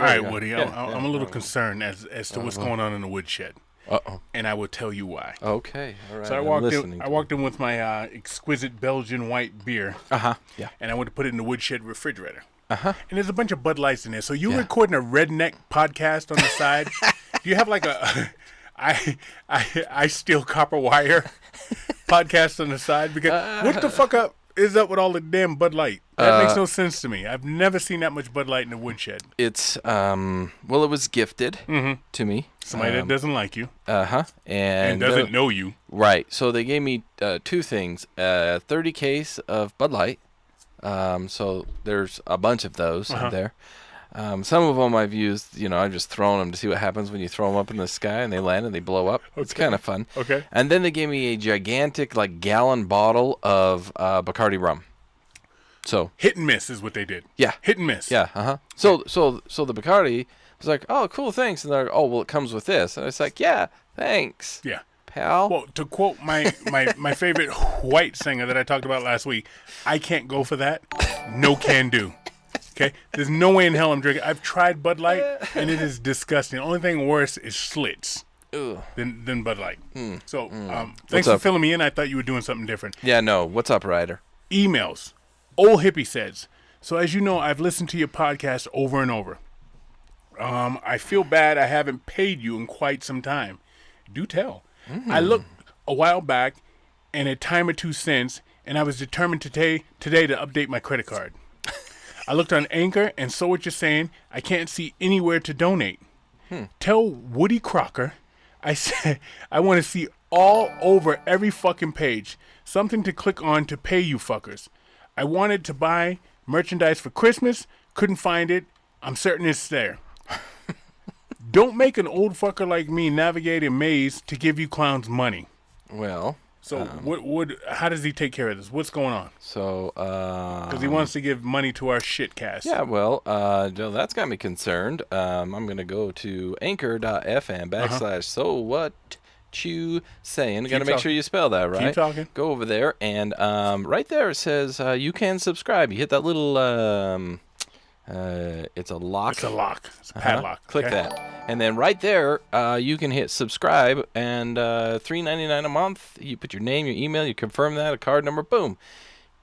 All right, you go. Woody. Yeah, I'm a little concerned as to what's going on in the woodshed, Uh-oh. and I will tell you why. Okay. All right. So I'm listening. I walked in with my exquisite Belgian white beer, Yeah. and I went to put it in the woodshed refrigerator. Uh-huh. And there's a bunch of Bud Lights in there. So you're Yeah. recording a redneck podcast on the side. Do you have like a I steal copper wire podcast on the side? Because what the fuck is up with all the damn Bud Light? That makes no sense to me. I've never seen that much Bud Light in the woodshed. It's well, it was gifted to me. Somebody that doesn't like you And doesn't know you. Right. So they gave me two things: 30 case of Bud Light. So there's a bunch of those in there. Some of them I've used, I've just thrown them to see what happens when you throw them up in the sky and they land and they blow up. It's kind of fun. Okay. And then they gave me a gigantic, gallon bottle of Bacardi rum. So Hit and miss is what they did. yeah, Hit and miss. yeah, So the Bacardi was like, oh, cool, thanks. And they're like, oh, well, it comes with this. And it's like, yeah, thanks, Yeah. pal. Well, to quote my favorite white singer that I talked about last week, I can't go for that. No can do. Okay? There's no way in hell I'm drinking. I've tried Bud Light, and it is disgusting. The only thing worse is Schlitz Ugh. than Bud Light. So thanks for filling me in. I thought you were doing something different. Yeah, no. What's up, Ryder? Emails. Old Hippie says, so as you know, I've listened to your podcast over and over. I feel bad I haven't paid you in quite some time. Do tell. I looked a while back and a time or two since, and I was determined today to update my credit card. I looked on Anchor, and so what you're saying, I can't see anywhere to donate. Tell Woody Crocker I said I want to see all over every fucking page something to click on to pay you fuckers. I wanted to buy merchandise for Christmas, couldn't find it. I'm certain it's there. Don't make an old fucker like me navigate a maze to give you clowns money. Well, So how does he take care of this? What's going on? so Because he wants to give money to our shitcast. yeah, well, Joe, that's got me concerned. I'm gonna go to anchor.fm / so what you saying. Got to make sure you spell that right. Keep talking. Go over there, and right there it says you can subscribe. You hit that little it's a lock. It's a lock. It's a padlock. Click okay? that, and then right there you can hit subscribe, and $3.99 a month. You put your name, your email, you confirm that, a card number, boom,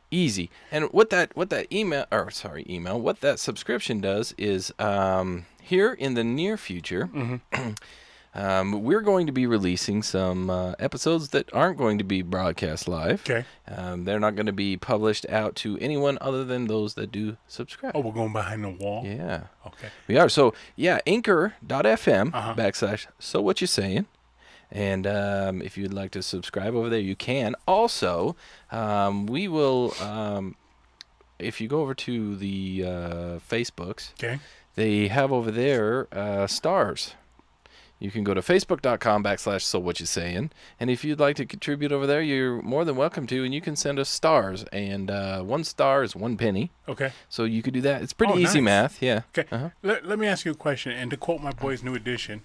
easy. And what that subscription does is here in the near future. We're going to be releasing some episodes that aren't going to be broadcast live. Okay. They're not going to be published out to anyone other than those that do subscribe. Oh, we're going behind the wall? Yeah. Okay. We are. So, yeah, anchor.fm / so what you saying. And if you'd like to subscribe over there, you can. Also, we will, if you go over to the Facebooks, Okay. they have over there stars. You can go to facebook.com / so what you saying. And if you'd like to contribute over there, you're more than welcome to. And you can send us stars. And 1 star is 1 penny. Okay. So you could do that. It's pretty easy nice. math. Yeah. Okay. Let me ask you a question. And to quote my boy's new edition,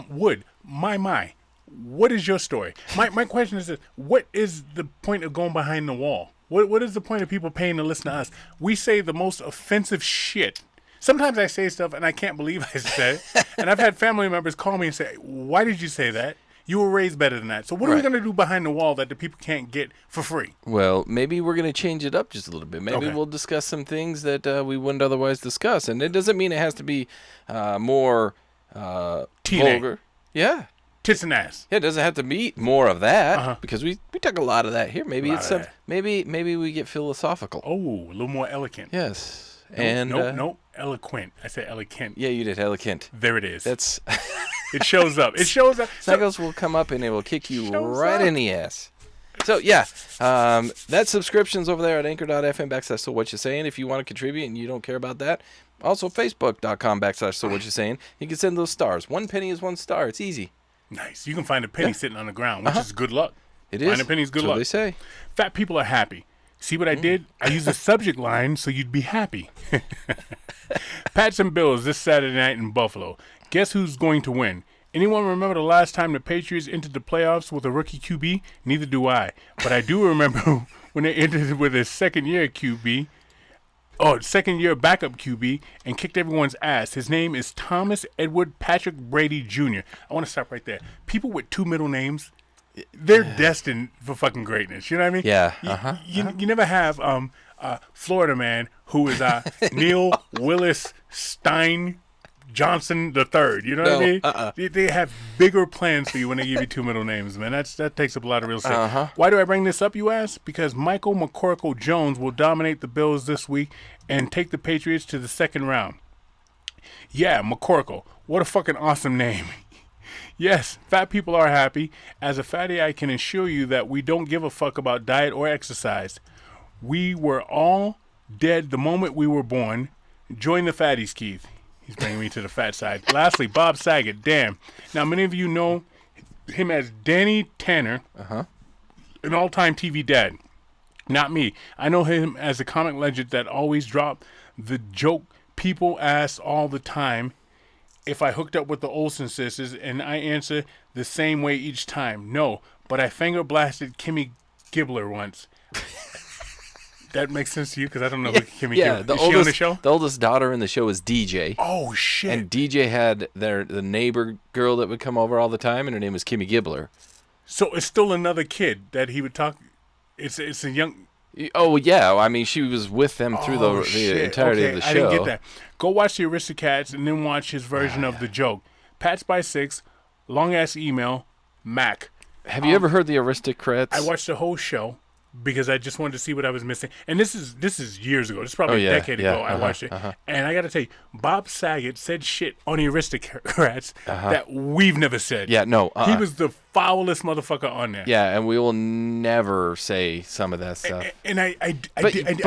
Wood, my, what is your story? My question is this. What is the point of going behind the wall? What is the point of people paying to listen to us? We say the most offensive shit. Sometimes I say stuff and I can't believe I said it. And I've had family members call me and say, why did you say that? You were raised better than that. So what are we going to do behind the wall that the people can't get for free? Well, maybe we're going to change it up just a little bit. Maybe we'll discuss some things that we wouldn't otherwise discuss. And it doesn't mean it has to be more vulgar. Yeah. Tits and ass. Yeah, it doesn't have to be more of that because we talk a lot of that here. Maybe it's some, maybe we get philosophical. Oh, a little more elegant. Yes. Nope. Eloquent. I said elegant. Yeah, you did elegant. There it is. That's It shows up. It shows up. Snuggles will come up and it will kick you right in the ass. So yeah, that subscription's over there at anchor.fm / so what you saying. If you want to contribute and you don't care about that, also facebook.com / so what you saying. You can send those stars. 1 penny is 1 star. It's easy. Nice. You can find a penny sitting on the ground, which is good luck. It is. Find a penny's good luck. So they say. Fat people are happy. See what I did? I used a subject line so you'd be happy. Pats and Bills this Saturday night in Buffalo. Guess who's going to win? Anyone remember the last time the Patriots entered the playoffs with a rookie QB? Neither do I. But I do remember when they entered with a second-year QB. second-year backup QB and kicked everyone's ass. His name is Thomas Edward Patrick Brady Jr. I want to stop right there. People with two middle names, they're destined for fucking greatness. You know what I mean? Yeah. You never have Florida man who is Neil Willis Stein Johnson the Third. You know what I mean? They have bigger plans for you when they give you two middle names, man. That takes up a lot of real estate. Why do I bring this up, you ask? Because Michael McCorkle Jones will dominate the Bills this week and take the Patriots to the second round. Yeah, McCorkle. What a fucking awesome name. Yes, fat people are happy. As a fatty, I can assure you that we don't give a fuck about diet or exercise. We were all dead the moment we were born. Join the fatties, Keith. He's bringing me to the fat side. Lastly, Bob Saget. Damn. Now, many of you know him as Danny Tanner, an all-time TV dad. Not me. I know him as a comic legend that always dropped the joke people ask all the time if I hooked up with the Olsen sisters, and I answer the same way each time. No, but I finger blasted Kimmy Gibbler once. That makes sense to you? Because I don't know who Kimmy Gibbler is. Is she on the show? The oldest daughter in the show is DJ. Oh, shit. And DJ had the neighbor girl that would come over all the time, and her name was Kimmy Gibbler. So it's still another kid that he would talk. It's a young. Oh, yeah. I mean, she was with them through the entirety of the show. I didn't get that. Go watch the Aristocats and then watch his version of the joke. Pats by Six, long ass email, Mac. Have you ever heard the Aristocrats? I watched the whole show because I just wanted to see what I was missing. And this is years ago. This is probably a decade ago I watched it. And I got to tell you, Bob Saget said shit on the Aristocrats that we've never said. Yeah, no. He was the foulest motherfucker on there. Yeah, and we will never say some of that stuff. And I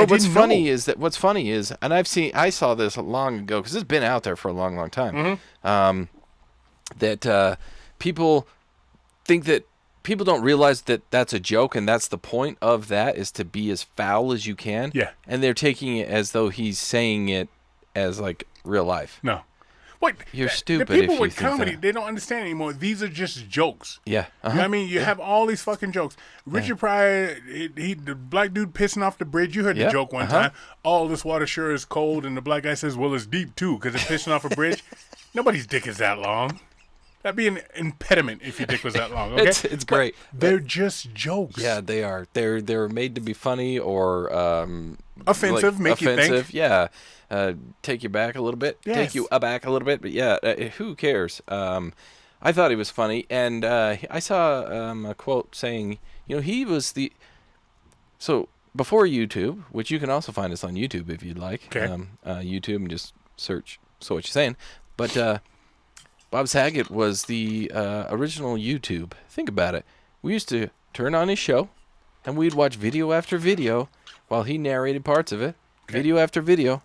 what's funny is, and I saw this long ago because it's been out there for a long, long time. That people think that people don't realize that that's a joke, and that's the point of that is to be as foul as you can. Yeah. And they're taking it as though he's saying it as like real life. No. What? You're stupid. The people if you with think comedy, that. they don't understand anymore. These are just jokes. Yeah. You know what I mean? You have all these fucking jokes. Richard Pryor, the black dude pissing off the bridge. You heard the joke one time. Oh, this water sure is cold. And the black guy says, well, it's deep too because it's pissing off a bridge. Nobody's dick is that long. That'd be an impediment if your dick was that long. Okay? It's great. They're just jokes. Yeah, they are. They're made to be funny or offensive, like, make you think. Yeah, take you back a little bit. Yes. Take you aback a little bit. But yeah, who cares? I thought he was funny, and I saw a quote saying, he was the. So before YouTube, which you can also find us on YouTube if you'd like. Okay. YouTube and just search So What You're Saying, but. Bob Saget was the original YouTube. Think about it. We used to turn on his show, and we'd watch video after video while he narrated parts of it. Okay. Video after video.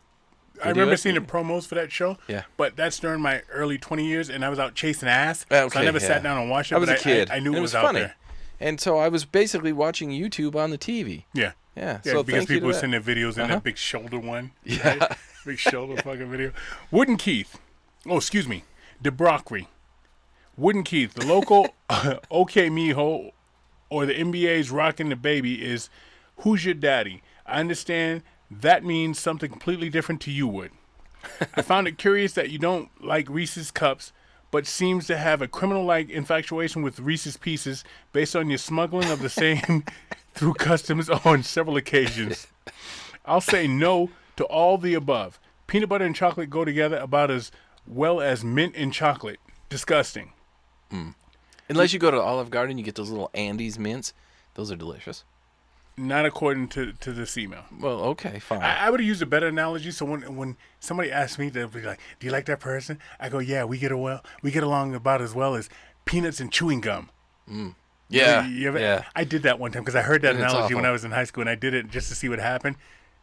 I remember seeing the promos for that show. Yeah. But that's during my early 20 years, and I was out chasing ass. Okay, so I never sat down and watched it. I was a kid. I knew it was out funny. there. And so I was basically watching YouTube on the TV. Yeah. Yeah. Yeah, so because people would send their videos in that big shoulder one. Yeah. Right? Big shoulder fucking video. Wooden Keith. Oh, excuse me. DeBrockry. Wooden Keith, the local OK Mijo or the NBA's rocking the baby is who's your daddy? I understand that means something completely different to you, Wood. I found it curious that you don't like Reese's Cups, but seems to have a criminal-like infatuation with Reese's Pieces based on your smuggling of the same through customs on several occasions. I'll say no to all the above. Peanut butter and chocolate go together about as well as mint and chocolate. Disgusting. Unless you go to Olive Garden, you get those little Andes mints. Those are delicious. Not according to this email. Well, okay, fine. I would have used a better analogy. So when somebody asks me, they'll be like, "Do you like that person?" I go, "Yeah, we get along about as well as peanuts and chewing gum." Yeah, yeah. I did that one time because I heard that analogy when awful. I was in high school, and I did it just to see what happened.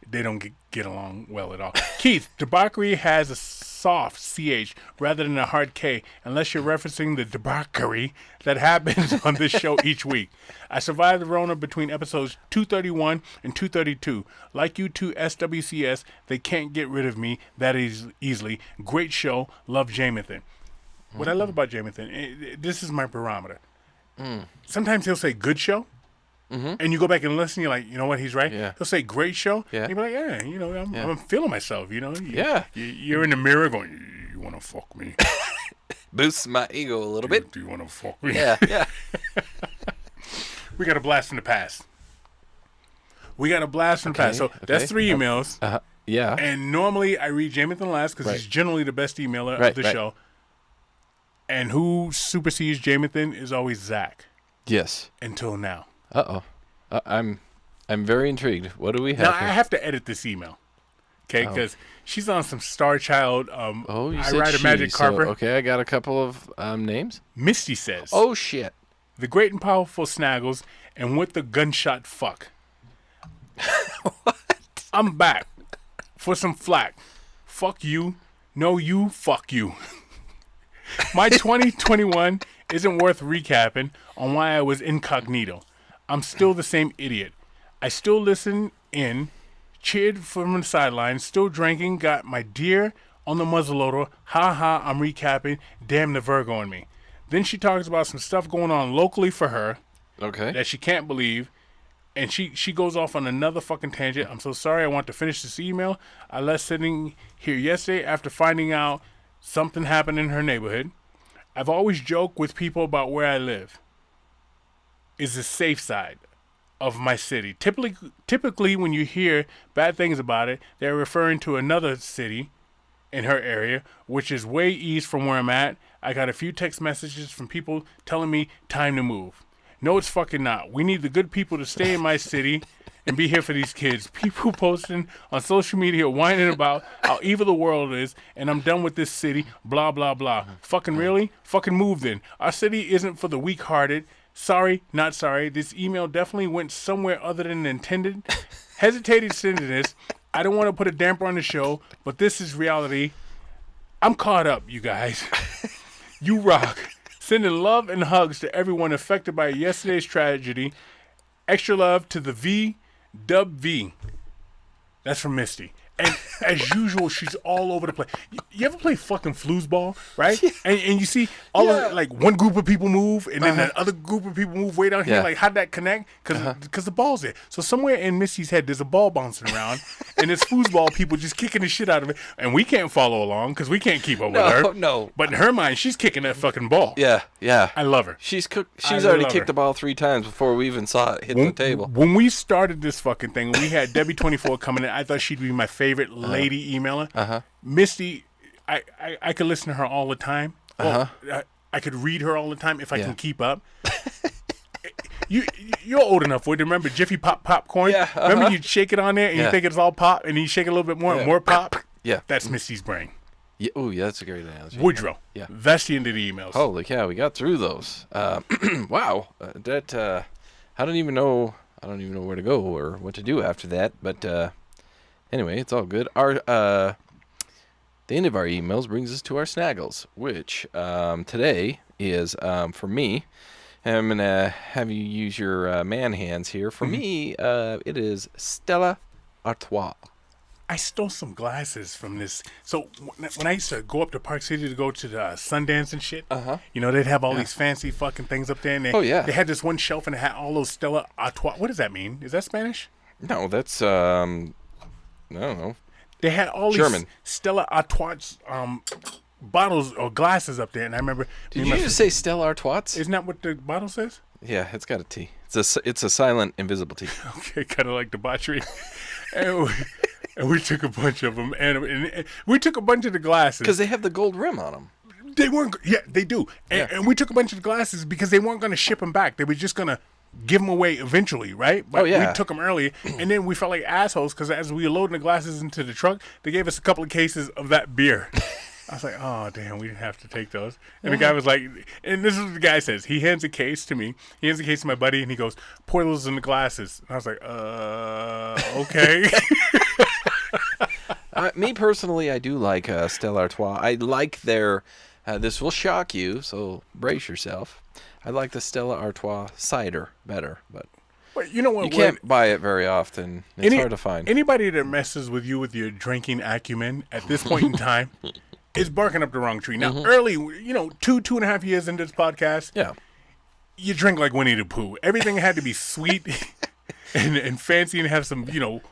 They don't get along well at all. Keith, debauchery has a soft CH rather than a hard K, unless you're referencing the debauchery that happens on this show each week. I survived the Rona between episodes 231 and 232. Like you two SWCS, they can't get rid of me that easily. Great show. Love Jamathan. What I love about Jamathan, this is my barometer. Sometimes he'll say good show, and you go back and listen, you're like, you know what, he's right. Yeah. He'll say, great show. Yeah. And you'll be like, yeah, you know, I'm feeling myself, you know. Yeah. You're in the mirror going, you want to fuck me? Boosts my ego a little bit. Do you want to fuck me? Yeah, yeah. We got a blast from the past. So that's 3 emails. Yeah. And normally I read Jamathan last because he's generally the best emailer of the show. And who supersedes Jamathan is always Zach. Yes. Until now. Uh-oh. I'm very intrigued. What do we have Now, here? I have to edit this email. Okay, because she's on some Star Child. You I said Ride a Magic Carpet. Okay, I got a couple of names. Misty says. Oh, shit. The great and powerful Snaggles and with the gunshot fuck. What? I'm back for some flack. Fuck you. No, you. Fuck you. My 2021 isn't worth recapping on why I was incognito. I'm still the same idiot. I still listen in, cheered from the sidelines, still drinking, got my deer on the muzzleloader. Ha ha, I'm recapping. Damn the Virgo in me. Then she talks about some stuff going on locally for her Okay. that she can't believe. And she goes off on another fucking tangent. I'm so sorry. I want to finish this email. I left sitting here yesterday after finding out something happened in her neighborhood. I've always joked with people about where I live is the safe side of my city. Typically, when you hear bad things about it, they're referring to another city in her area, which is way east from where I'm at. I got a few text messages from people telling me time to move. No, it's fucking not. We need the good people to stay in my city and be here for these kids. People posting on social media whining about how evil the world is and I'm done with this city, blah, blah, blah. Fucking really? Fucking move then. Our city isn't for the weak-hearted. Sorry, not sorry. This email definitely went somewhere other than intended. Hesitated sending this. I don't want to put a damper on the show, but this is reality. I'm caught up, you guys. You rock. Sending love and hugs to everyone affected by yesterday's tragedy. Extra love to the V. That's from Misty. And as usual, she's all over the place. You ever play fucking foosball, right? And you see all of like one group of people move, and then the other group of people move way down here. Like, how'd that connect? Because the ball's there. So somewhere in Misty's head, there's a ball bouncing around, and it's foosball people just kicking the shit out of it, and we can't follow along because we can't keep up with her. No. But in her mind, she's kicking that fucking ball. Yeah. I love her. She's already kicked the ball 3 times before we even saw it hit the table. When we started this fucking thing, we had Debbie 24 coming in. I thought she'd be my favorite lady emailer. Misty, I could listen to her all the time. I could read her all the time if I can keep up. You're old enough to remember Jiffy Pop popcorn. Yeah, Remember you'd shake it on there and you think it's all pop, and you shake it a little bit more and more pop. Yeah, that's Misty's brain. Yeah. Oh, yeah, that's a great analogy. Woodrow. Yeah, that's the end of the emails. Holy cow, we got through those. Wow, I don't even know where to go or what to do after that. But anyway, it's all good. The end of our emails brings us to our snaggles, which today is for me. I'm gonna have you use your man hands here. For me, it is Stella Artois. I stole some glasses from this. So when I used to go up to Park City to go to the Sundance and shit, you know, they'd have all these fancy fucking things up there. And they had this one shelf and it had all those Stella Artois. What does that mean? Is that Spanish? No, that's I don't know. They had all German. these Stella Artois bottles or glasses up there, and I remember. Did you just say Stella Artois? Isn't that what the bottle says? Yeah, it's got a T. It's a silent, invisible T. Okay, kind of like debauchery. and we took a bunch of them, and we took a bunch of the glasses because they have the gold rim on them. They weren't. Yeah, they do. And we took a bunch of the glasses because they weren't going to ship them back. They were just going to give them away eventually, right? But we took them early, and then we felt like assholes because as we were loading the glasses into the truck, they gave us a couple of cases of that beer. I was like, oh, damn, we didn't have to take those. And the guy was like, and this is what the guy says. He hands a case to me. He hands a case to my buddy, and he goes, pour those in the glasses. And I was like, okay. Me personally, I do like Stella Artois. I like their, this will shock you, so brace yourself. I like the Stella Artois cider better, but you know what? You can't buy it very often. It's hard to find. Anybody that messes with you with your drinking acumen at this point in time is barking up the wrong tree. Now, early, 2.5 years into this podcast, you drink like Winnie the Pooh. Everything had to be sweet and fancy and have some,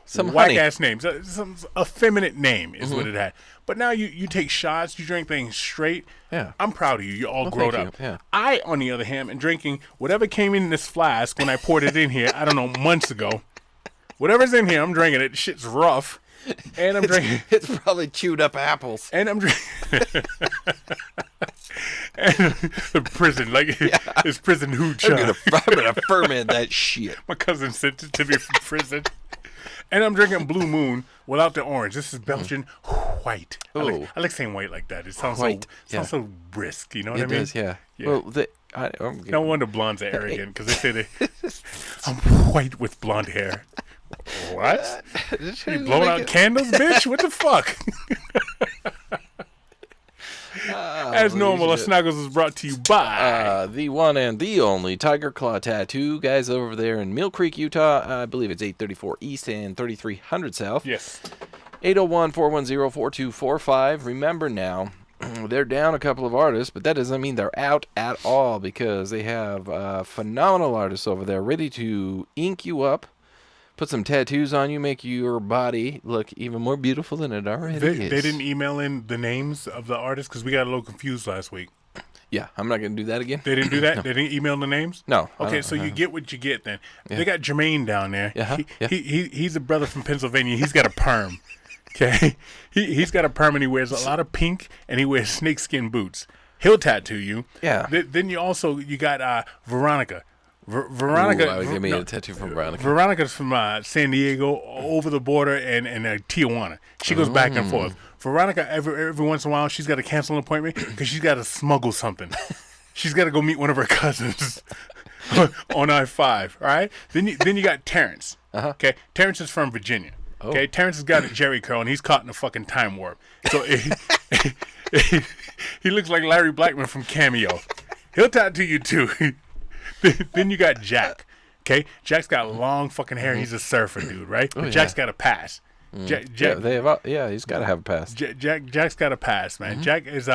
Some whack honey. ass names. Some effeminate name is what it had. But now you take shots, you drink things straight. Yeah. I'm proud of you. You're all Well, grown thank up. you. Yeah. I, on the other hand, am drinking whatever came in this flask when I poured it in here, I don't know, months ago. Whatever's in here, I'm drinking it. Shit's rough. And I'm drinking. It's probably chewed up apples. And I'm drinking. And the prison, it's prison hooch. I'm gonna ferment that shit. My cousin sent it to me from prison. And I'm drinking Blue Moon without the orange. This is Belgian white. Ooh. I like saying white like that. It sounds White, so brisk. You know what I It mean? does, yeah. Yeah. Well, No wonder blondes are arrogant because they say I'm white with blonde hair. What? You blowing out candles, bitch? What the fuck? As normal, a Snuggles is brought to you by the one and the only Tiger Claw Tattoo guys over there in Mill Creek, Utah. I believe it's 834 East and 3300 South. yes. 801-410-4245. Remember now, they're down a couple of artists, but that doesn't mean they're out at all because they have phenomenal artists over there ready to ink you up, put some tattoos on you, make your body look even more beautiful than it already is. They didn't email in the names of the artists because we got a little confused last week. Yeah, I'm not going to do that again. They didn't do that? They didn't email the names? No. Okay, so you get what you get then. They got Jermaine down there. Yeah, yeah. He's a brother from Pennsylvania. He's got a perm. Okay? He's got a perm and he wears a lot of pink and he wears snakeskin boots. He'll tattoo you. Yeah. Then you got Veronica. Veronica. Ooh, I would give me a tattoo from Veronica. Veronica's from San Diego, over the border, and Tijuana. She goes back and forth. Veronica, every once in a while, she's got to cancel an appointment because she's got to smuggle something. She's got to go meet one of her cousins on I-5. All right. Then you got Terrence. Okay. Terrence is from Virginia. Okay. Terrence has got a Jerry curl and he's caught in a fucking time warp. So he looks like Larry Blackman from Cameo. He'll tattoo you too. Then you got Jack. Okay, Jack's got long fucking hair. He's a surfer dude, right? But Jack's got a pass. Jack, He's got to have a pass. Jack's got a pass, man. Jack is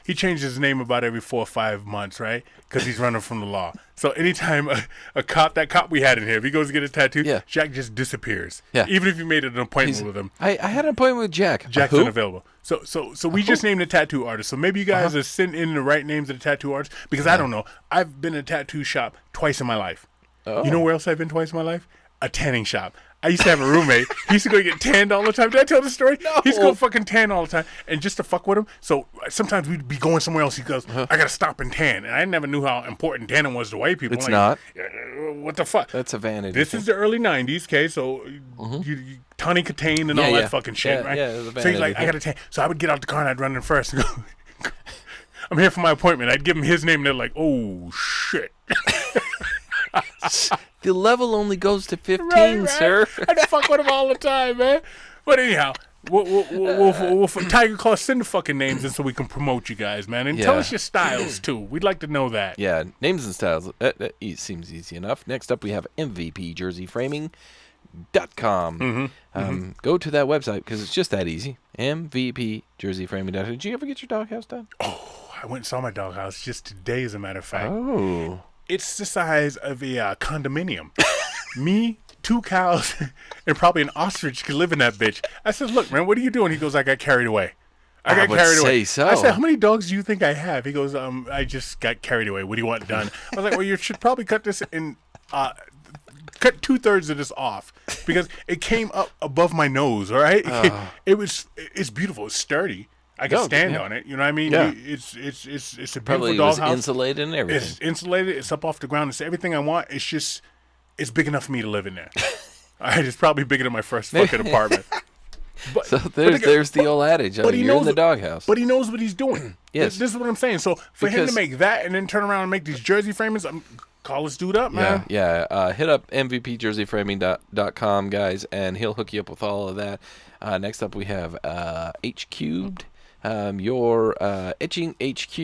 he changes his name about every 4 or 5 months, right? Because he's running from the law. So anytime that cop we had in here, if he goes to get a tattoo, Jack just disappears. Yeah. Even if you made an appointment with him. I had an appointment with Jack. Jack's unavailable. So we just named a tattoo artist. So maybe you guys are sending in the right names of the tattoo artists because I don't know. I've been in a tattoo shop twice in my life. Oh. You know where else I've been twice in my life? A tanning shop. I used to have a roommate. He used to go get tanned all the time. Did I tell the story? No. He used to go fucking tan all the time. And just to fuck with him, so sometimes we'd be going somewhere else. He goes, I got to stop and tan. And I never knew how important tanning was to white people. It's like, not. What the fuck? That's a vanity. This is the early 90s, okay? So you Tawny Katane and all that fucking shit, right? Yeah, it was a so he's like, vanity I got to tan. So I would get out the car and I'd run in first and go, I'm here for my appointment. I'd give him his name and they're like, oh, shit. The level only goes to 15, Right. sir. I'd fuck with him all the time, man. But anyhow, we'll Tiger Claw, send the fucking names in so we can promote you guys, man. And tell Yeah. us your styles, too. We'd like to know that. Yeah, names and styles. That seems easy enough. Next up, we have MVPJerseyFraming.com. Go to that website because it's just that easy. MVPJerseyFraming.com. Did you ever get your doghouse done? I went and saw my doghouse just today, as a matter of fact. Oh. It's the size of a condominium. Me, 2 cows, and probably an ostrich could live in that bitch. I said, look, man, what are you doing? He goes, I got carried away. I would say so. I said, how many dogs do you think I have? He goes, I just got carried away. What do you want done? I was like, well, you should probably cut this in, cut 2/3 of this off because it came up above my nose, all right? It's beautiful. It's sturdy. I can stand on it. You know what I mean? Yeah. It's a Probably beautiful was doghouse. insulated and everything. It's insulated. It's up off the ground. It's everything I want. It's just, it's big enough for me to live in there. All right, it's probably bigger than my first fucking apartment. But, So there's the old adage. but he You're in knows- the doghouse. But he knows what he's doing. Yes. This is what I'm saying. So for him to Because- make that and then turn around and make these jersey framers, call this dude up, man. Yeah. Hit up MVPJerseyFraming.com, guys, and he'll hook you up with all of that. Next up, we have H Cubed. Your Etching HQ.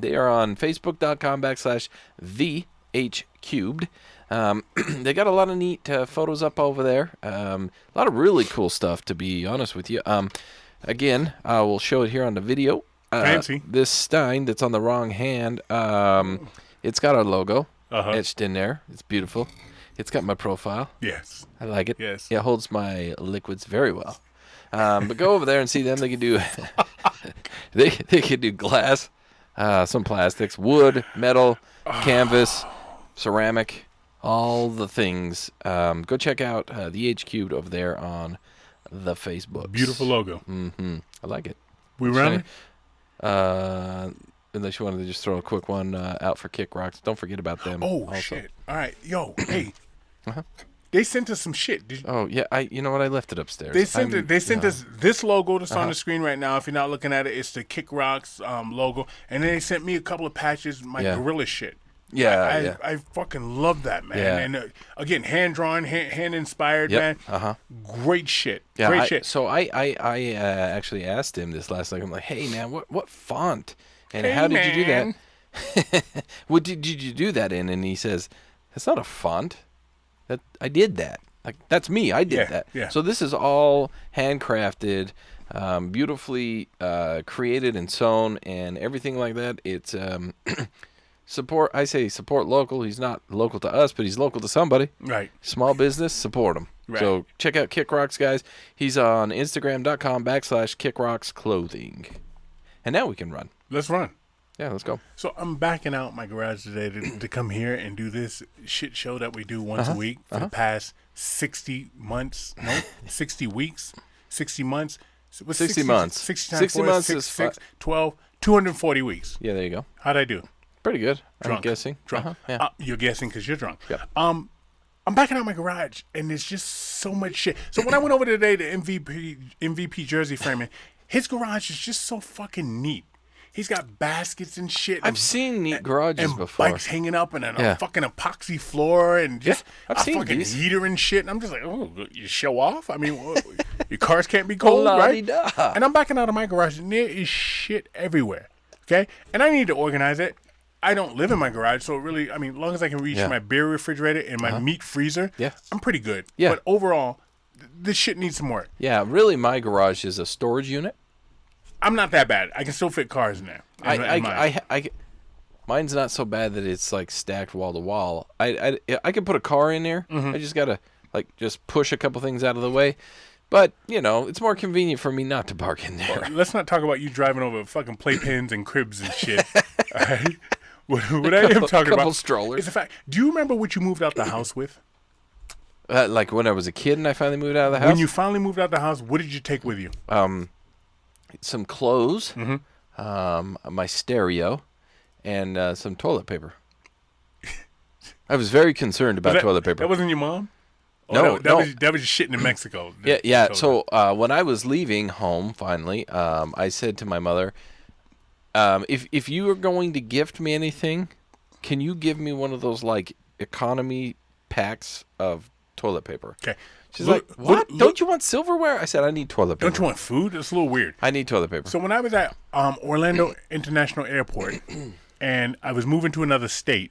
They are on Facebook.com/the H Cubed. They got a lot of neat photos up over there. A lot of really cool stuff, to be honest with you. Again, I will show it here on the video. Fancy. This Stein that's on the wrong hand, it's got our logo. etched in there. It's beautiful. It's got my profile. Yes. I like it. Yes. Yeah, it holds my liquids very well. But go over there and see them. They can do they can do glass, some plastics, wood, metal, canvas, ceramic, all the things. Go check out the HQ over there on the Facebook. Beautiful logo. Mm-hmm. I like it. We running? Unless you wanted to just throw a quick one out for Kick Rocks. Don't forget about them. Oh, also. shit. All right. Yo, hey. Uh-huh. They sent us some shit. Oh, yeah. You know what? I left it upstairs. They sent us this logo that's on the screen right now. If you're not looking at it, it's the Kick Rocks logo. And then they sent me a couple of patches, my gorilla shit. Yeah, I fucking love that, man. Yeah. And again, hand-drawn, hand-inspired, Yep. man. Uh-huh. Great shit. Yeah, Great shit. So I actually asked him this last night. I'm like, hey, man, what font? And Hey, how did you do man. that? What did you do that in? And he says, that's not a font. That I did that. Like, that's me. I did that. Yeah. So this is all handcrafted, beautifully created and sewn and everything like that. It's support. I say support local. He's not local to us, but he's local to somebody. Right. Small business, support him. Right. So check out Kick Rocks, guys. He's on Instagram.com/KickRocksClothing. And now we can run. Let's run. Yeah, let's go. So I'm backing out my garage today to come here and do this shit show that we do once a week for the past 60 months. No, 60 weeks, 60 months. So what's 60 months. 60 times 60 4 months is is 12, 240 weeks. Yeah, there you go. How'd I do? Pretty good. Drunk. I'm guessing. Drunk. Yeah. You're guessing because you're drunk. Yep. I'm backing out my garage, and there's just so much shit. So when I went over today to MVP jersey framing, his garage is just so fucking neat. He's got baskets and shit. I've seen neat garages and before. bikes hanging up and Yeah. a fucking epoxy floor and just I've a seen fucking these. heater and shit. And I'm just like, oh, you show off? I mean, your cars can't be cold, right? La-di-da. And I'm backing out of my garage, and there is shit everywhere. Okay, and I need to organize it. I don't live in my garage, so really, I mean, as long as I can reach Yeah. my beer refrigerator and my meat freezer, Yeah. I'm pretty good. Yeah. But overall, this shit needs some work. Yeah, really, my garage is a storage unit. I'm not that bad. I can still fit cars in there. in mine. Mine's not so bad that it's like stacked wall to wall. I could put a car in there. Mm-hmm. I just gotta just push a couple things out of the way. But it's more convenient for me not to park in there. Let's not talk about you driving over fucking playpens and cribs and shit. All right? What I am talking couple about strollers. is the fact. Do you remember what you moved out the house with? Like when I was a kid and I finally moved out of the house. When you finally moved out the house, what did you take with you? Some clothes, Mm-hmm. my stereo, and some toilet paper. I was very concerned about toilet paper. That wasn't your mom? No, that no. Was your shit in Mexico. Yeah. Toilet. So when I was leaving home, finally, I said to my mother, "If you are going to gift me anything, can you give me one of those like economy packs of toilet paper?" Okay. She's like, "What? Don't you want silverware?" I said, "I need toilet paper. Don't you want food? It's a little weird. I need toilet paper." So when I was at Orlando International Airport and I was moving to another state,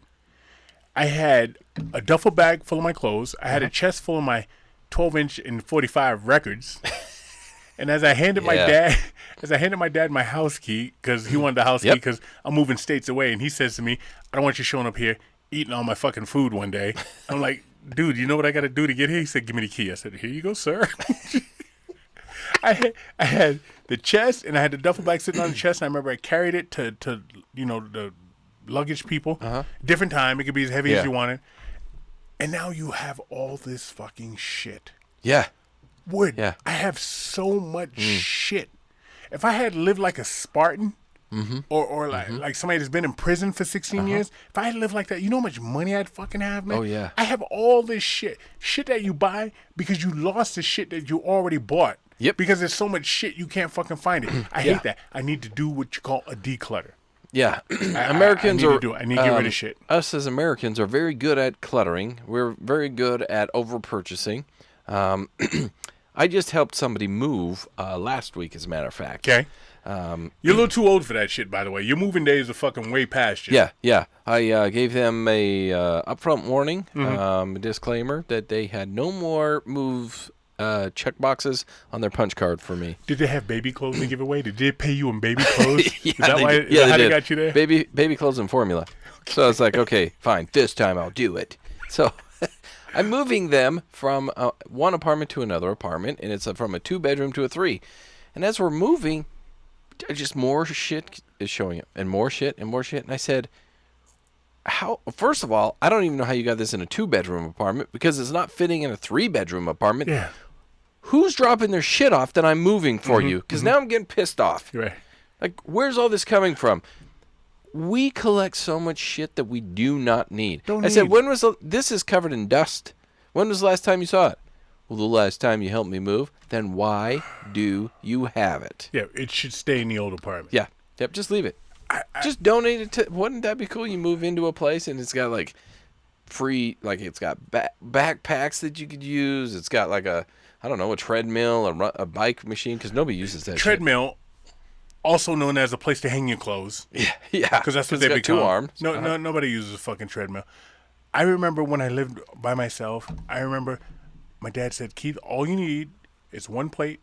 I had a duffel bag full of my clothes. I had a chest full of my 12-inch and 45 records. And as I handed my dad my house key, because he wanted the house key because I'm moving states away, and he says to me, "I don't want you showing up here eating all my fucking food one day." I'm like, "Dude, you know what I got to do to get here?" He said, "Give me the key." I said, "Here you go, sir." I had the chest, and I had the duffel bag sitting on the chest, and I remember I carried it to the luggage people. Different time. It could be as heavy as you wanted. And now you have all this fucking shit. Yeah. I have so much shit. If I had lived like a Spartan, or like somebody that's been in prison for 16 years, if I had lived like that, you know how much money I'd fucking have, man? Oh, yeah. I have all this shit that you buy because you lost the shit that you already bought. Yep. Because there's so much shit you can't fucking find it. I hate that. I need to do what you call a declutter. Yeah. Americans I need to get rid of shit. Us as Americans are very good at cluttering. We're very good at over purchasing. I just helped somebody move last week, as a matter of fact. Okay. You're a little too old for that shit, by the way. Your moving days are fucking way past you. Yeah. I gave them a upfront warning, a disclaimer that they had no more move check boxes on their punch card for me. Did they have baby clothes to give away? Did they pay you in baby clothes? Yeah, is that they why? did. Is Yeah, that how they they did. got you there? Baby clothes and formula. Okay. So I was like, okay, fine. This time I'll do it. So I'm moving them from one apartment to another apartment, and it's from a 2-bedroom to a 3. And as we're moving, just more shit is showing up, and more shit and more shit. And I said, how? First of all, I don't even know how you got this in a 2-bedroom apartment because it's not fitting in a 3-bedroom apartment. Yeah. Who's dropping their shit off that I'm moving for you? Because now I'm getting pissed off. You're right. Like, where's all this coming from? We collect so much shit that we do not need. I said, this is covered in dust. When was the last time you saw it? Well, the last time you helped me move. Then why do you have it? Yeah, it should stay in the old apartment. Yeah. Yep, just leave it. Just donate it to, wouldn't that be cool? You move into a place and it's got like free, like it's got backpacks that you could use. It's got like a treadmill, a bike machine, because nobody uses that treadmill, also known as a place to hang your clothes. shit. Yeah. Because that's what they become. 2 arms. No, nobody uses a fucking treadmill. I remember when I lived by myself, I remember my dad said, Keith, all you need is 1 plate,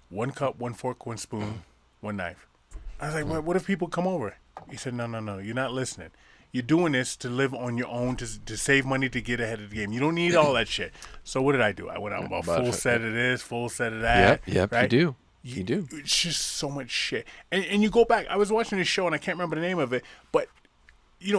1 cup, 1 fork, 1 spoon, 1 knife. I was like, what if people come over? He said, no, you're not listening. You're doing this to live on your own, to save money, to get ahead of the game. You don't need all that shit. So what did I do? I went out and bought full set of this, full set of that. Yep, right? you do. You do. It's just so much shit. And you go back. I was watching this show, and I can't remember the name of it, but,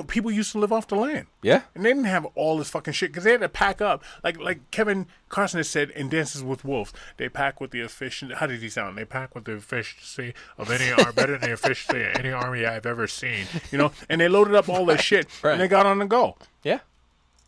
people used to live off the land. Yeah. And they didn't have all this fucking shit because they had to pack up. Like Kevin Carson has said in Dances with Wolves, they pack with the efficiency. How did he sound? They pack with the efficiency of any army, better than the efficiency of any army I've ever seen. And they loaded up all that shit Right. and they got on the go. Yeah.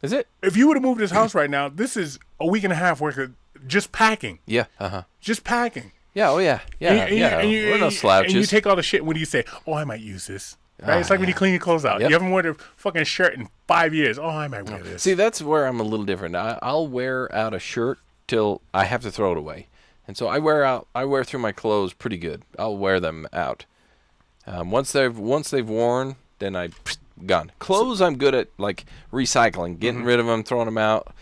Is it? If you were to move this house right now, this is a week and a half worth of just packing. Yeah. Uh-huh. Just packing. Yeah. Oh, yeah. Yeah. We're no slouches. And you take all the shit. What do you say? Oh, I might use this. Right? It's like when you clean your clothes out. Yep. You haven't worn a fucking shirt in 5 years. Oh, I might wear this. See, that's where I'm a little different. I'll wear out a shirt till I have to throw it away. And so I wear through my clothes pretty good. I'll wear them out. Once they've worn, then gone. Clothes I'm good at, like recycling, getting rid of them, throwing them out.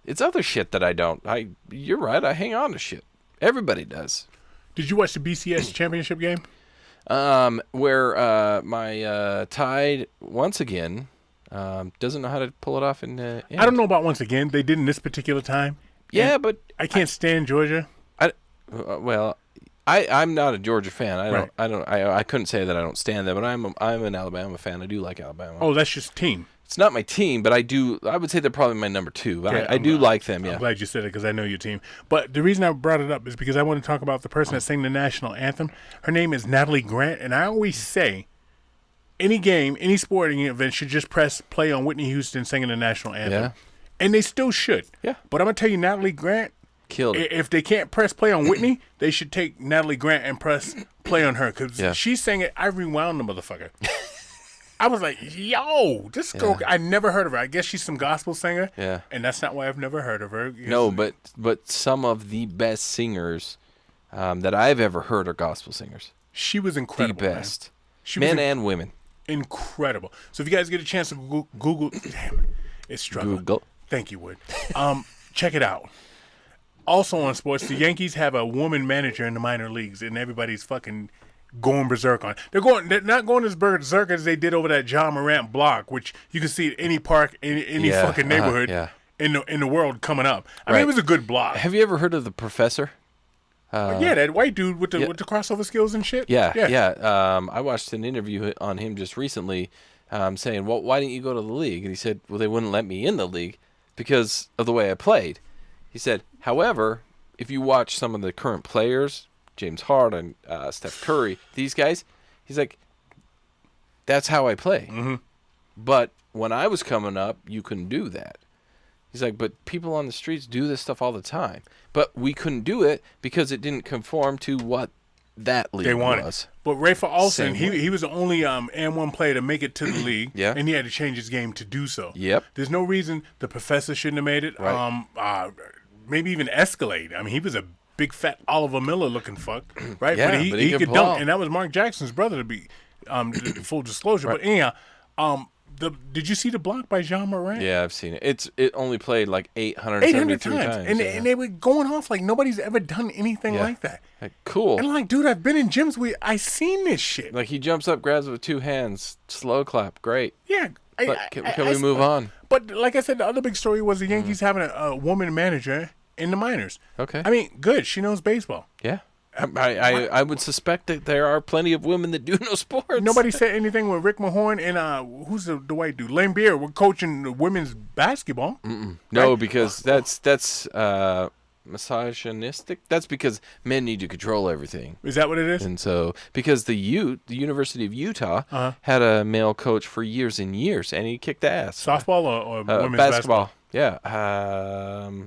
It's other shit that I don't. You're right. I hang on to shit. Everybody does. Did you watch the BCS championship game? Where my Tide once again doesn't know how to pull it off in the end. I don't know about once again. They did in this particular time. Yeah, but I can't stand Georgia. I'm not a Georgia fan. Right. I couldn't say that I don't stand them, but I'm an Alabama fan. I do like Alabama. Oh, that's just team. It's not my team, but I would say they're probably my number 2. Okay, I do like them. Yeah. I'm glad you said it because I know your team. But the reason I brought it up is because I want to talk about the person that sang the national anthem. Her name is Natalie Grant, and I always say any game, any sporting event should just press play on Whitney Houston singing the national anthem. Yeah. And they still should. Yeah. But I'm going to tell you, Natalie Grant, Killed it. if they can't press play on Whitney, they should take Natalie Grant and press play on her because she sang it. I rewound the motherfucker. I was like, yo, this girl, I never heard of her. I guess she's some gospel singer. Yeah. And that's not why I've never heard of her. No, but some of the best singers that I've ever heard are gospel singers. She was incredible. The best. Man. She was Men and women. Incredible. So if you guys get a chance to Google, damn it, it's struggling. Google. Thank you, Wood. Check it out. Also on sports, the Yankees have a woman manager in the minor leagues, and everybody's fucking going berserk on. They're not going as berserk as they did over that John Morant block, which you can see at any park, any fucking neighborhood in the world coming up. I mean, it was a good block. Have you ever heard of the Professor? That white dude with the crossover skills and shit. Yeah. I watched an interview on him just recently, saying, "Well, why didn't you go to the league?" And he said, "Well, they wouldn't let me in the league because of the way I played." He said, "However, if you watch some of the current players, James Harden, Steph Curry, these guys," he's like, "That's how I play." Mm-hmm. But when I was coming up, you couldn't do that. He's like, but people on the streets do this stuff all the time. But we couldn't do it because it didn't conform to what that league was. But Rafa Olsen, he was the only M1 player to make it to the league, and he had to change his game to do so. Yep. There's no reason the Professor shouldn't have made it. Right. Maybe even escalate. I mean, he was a big fat Oliver Miller looking fuck, right? Yeah, but he could ball. dunk, and that was Mark Jackson's brother, to be full disclosure. Right. But anyhow, Did you see the block by Jean Morant? Yeah, I've seen it. It only played like 800 873 times. And, yeah. and they were going off like nobody's ever done anything like that. Like, cool. And I'm like, dude, I've been in gyms where I seen this shit. Like, he jumps up, grabs it with 2 hands, slow clap, great. Yeah. But can we move on? But like I said, the other big story was the Yankees having a woman manager in the minors. Okay. I mean, good. She knows baseball. Yeah. I would suspect that there are plenty of women that do know sports. Nobody said anything when Rick Mahorn and who's the white dude? Lane Beer were coaching the women's basketball. No, right? because that's misogynistic. That's because men need to control everything. Is that what it is? And so, because the University of Utah had a male coach for years and years, and he kicked ass. Softball or women's basketball? Yeah.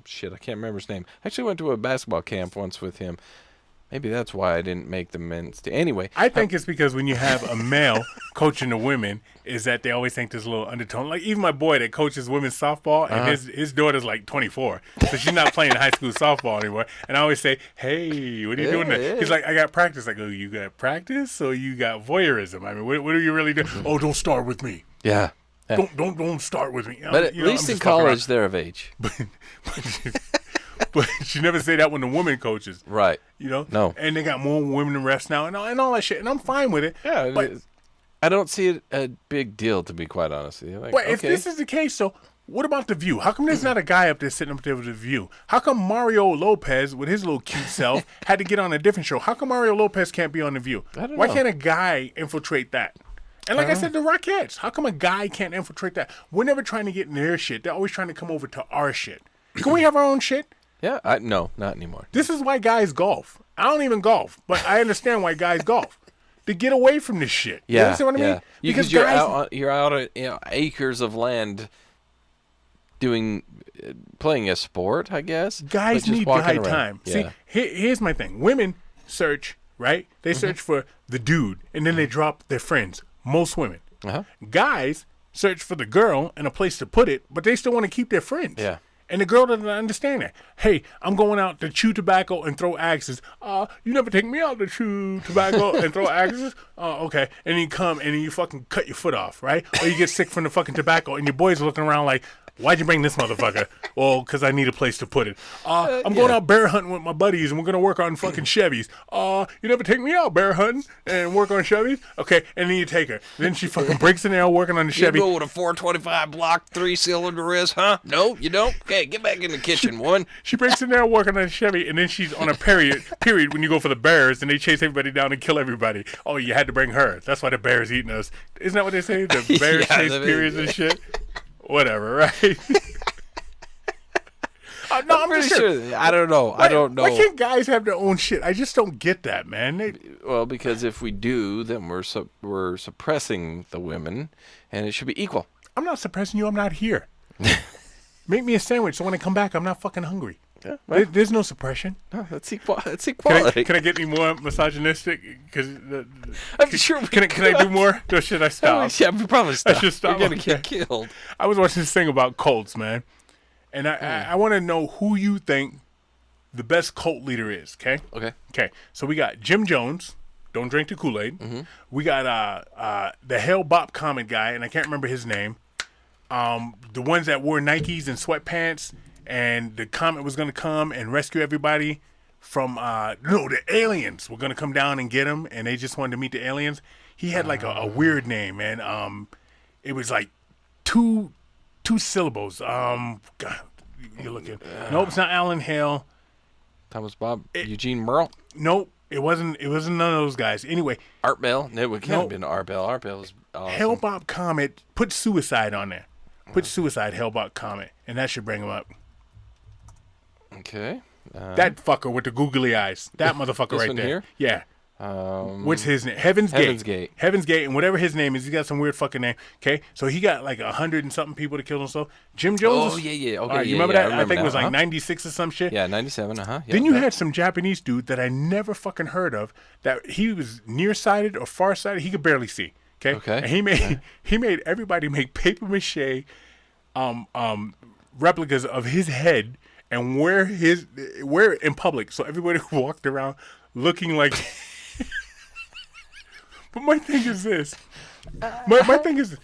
Shit, I can't remember his name. I actually went to a basketball camp once with him. Maybe that's why I didn't make the men's team. Anyway. I think it's because when you have a male coaching the women, is that they always think there's a little undertone. Like even my boy that coaches women's softball, and his daughter's like 24. So she's not playing high school softball anymore. And I always say, hey, what are you doing there? Yeah. He's like, I got practice. I go, you got practice or you got voyeurism? I mean, what are you really doing? Oh, don't start with me. Yeah. Don't start with me. But at least in college, they're of age. But she never say that when the woman coaches. Right. You know? No. And they got more women in refs now and all that shit. And I'm fine with it. Yeah. But I don't see it a big deal, to be quite honest with you. Like, if this is the case, so what about The View? How come there's not a guy up there sitting up there with The View? How come Mario Lopez, with his little cute self, had to get on a different show? How come Mario Lopez can't be on The View? Why can't a guy infiltrate that? And like I said, the Rockettes, how come a guy can't infiltrate that? We're never trying to get in their shit. They're always trying to come over to our shit. Can we have our own shit? Yeah. No, not anymore. This is why guys golf. I don't even golf, but I understand why guys golf. To get away from this shit. Yeah. You understand what I mean? Because you're out on acres of land playing a sport, I guess. Guys need guy time. Yeah. See, here's my thing. Women search, right? They search for the dude, and then they drop their friends. Most women. Guys search for the girl and a place to put it, but they still want to keep their friends. Yeah. And the girl doesn't understand that. Hey, I'm going out to chew tobacco and throw axes. You never take me out to chew tobacco and throw axes? Okay. And then you come and then you fucking cut your foot off, right? Or you get sick from the fucking tobacco and your boys are looking around like, why'd you bring this motherfucker? Well, because I need a place to put it. I'm going out bear hunting with my buddies and we're going to work on fucking Chevys. You never take me out bear hunting and work on Chevys? Okay. And then you take her. Then she fucking breaks the nail working on the Chevy. You know what a 425 block 3-cylinder is, huh? No, you don't? Okay, get back in the kitchen, woman. She breaks the nail working on the Chevy and then she's on a period when you go for the bears and they chase everybody down and kill everybody. Oh, you had to bring her. That's why the bear's eating us. Isn't that what they say? The bears chase periods and shit? Whatever, right? No, I'm pretty just sure. I don't know. I don't know. Why can't guys have their own shit? I just don't get that, man. Well, because if we do, then we're suppressing the women, and it should be equal. I'm not suppressing you. I'm not here. Make me a sandwich so when I come back, I'm not fucking hungry. Yeah, well, There's no suppression. no, that's equality. Can I get any more misogynistic? I'm sure. Can I do more? Or should I stop? Yeah, we probably stop. I should stop. We're gonna Okay. get killed. I was watching this thing about cults, man. And I want to know who you think the best cult leader is, okay? Okay. So we got Jim Jones. Don't drink the Kool-Aid. We got the Hale Bopp Comet guy, and I can't remember his name. The ones that wore Nikes and sweatpants, and the comet was going to come and rescue everybody from, the aliens were going to come down and get him, and they just wanted to meet the aliens. He had like a weird name, man. It was like two syllables. God, you're looking. Nope, it's not Alan Hale. Thomas Bob, Eugene Merle. Nope, it wasn't. It wasn't none of those guys. Anyway, Art Bell. No, it can't have been Art Bell. Art Bell is awesome. Hale Bopp Comet. Put suicide on there. Put suicide Hale Bopp Comet, and that should bring him up. Okay. That fucker with the googly eyes. That motherfucker This right one there. here? Yeah. What's his name? Heaven's Heaven's Gate. Gate. Heaven's Gate, and whatever his name is, he got some weird fucking name. Okay, so he got like 100 and something people to kill himself. Jim Jones. Oh, yeah. Okay, All right, you yeah, remember yeah, that? I think it was like 96 or some shit. Yeah, 97. Yeah, Then you had some Japanese dude that I never fucking heard of. That he was nearsighted or farsighted. He could barely see. Okay. And he made everybody make paper mache, replicas of his head and wear it in public, so everybody walked around looking like. But my thing is this. My thing is,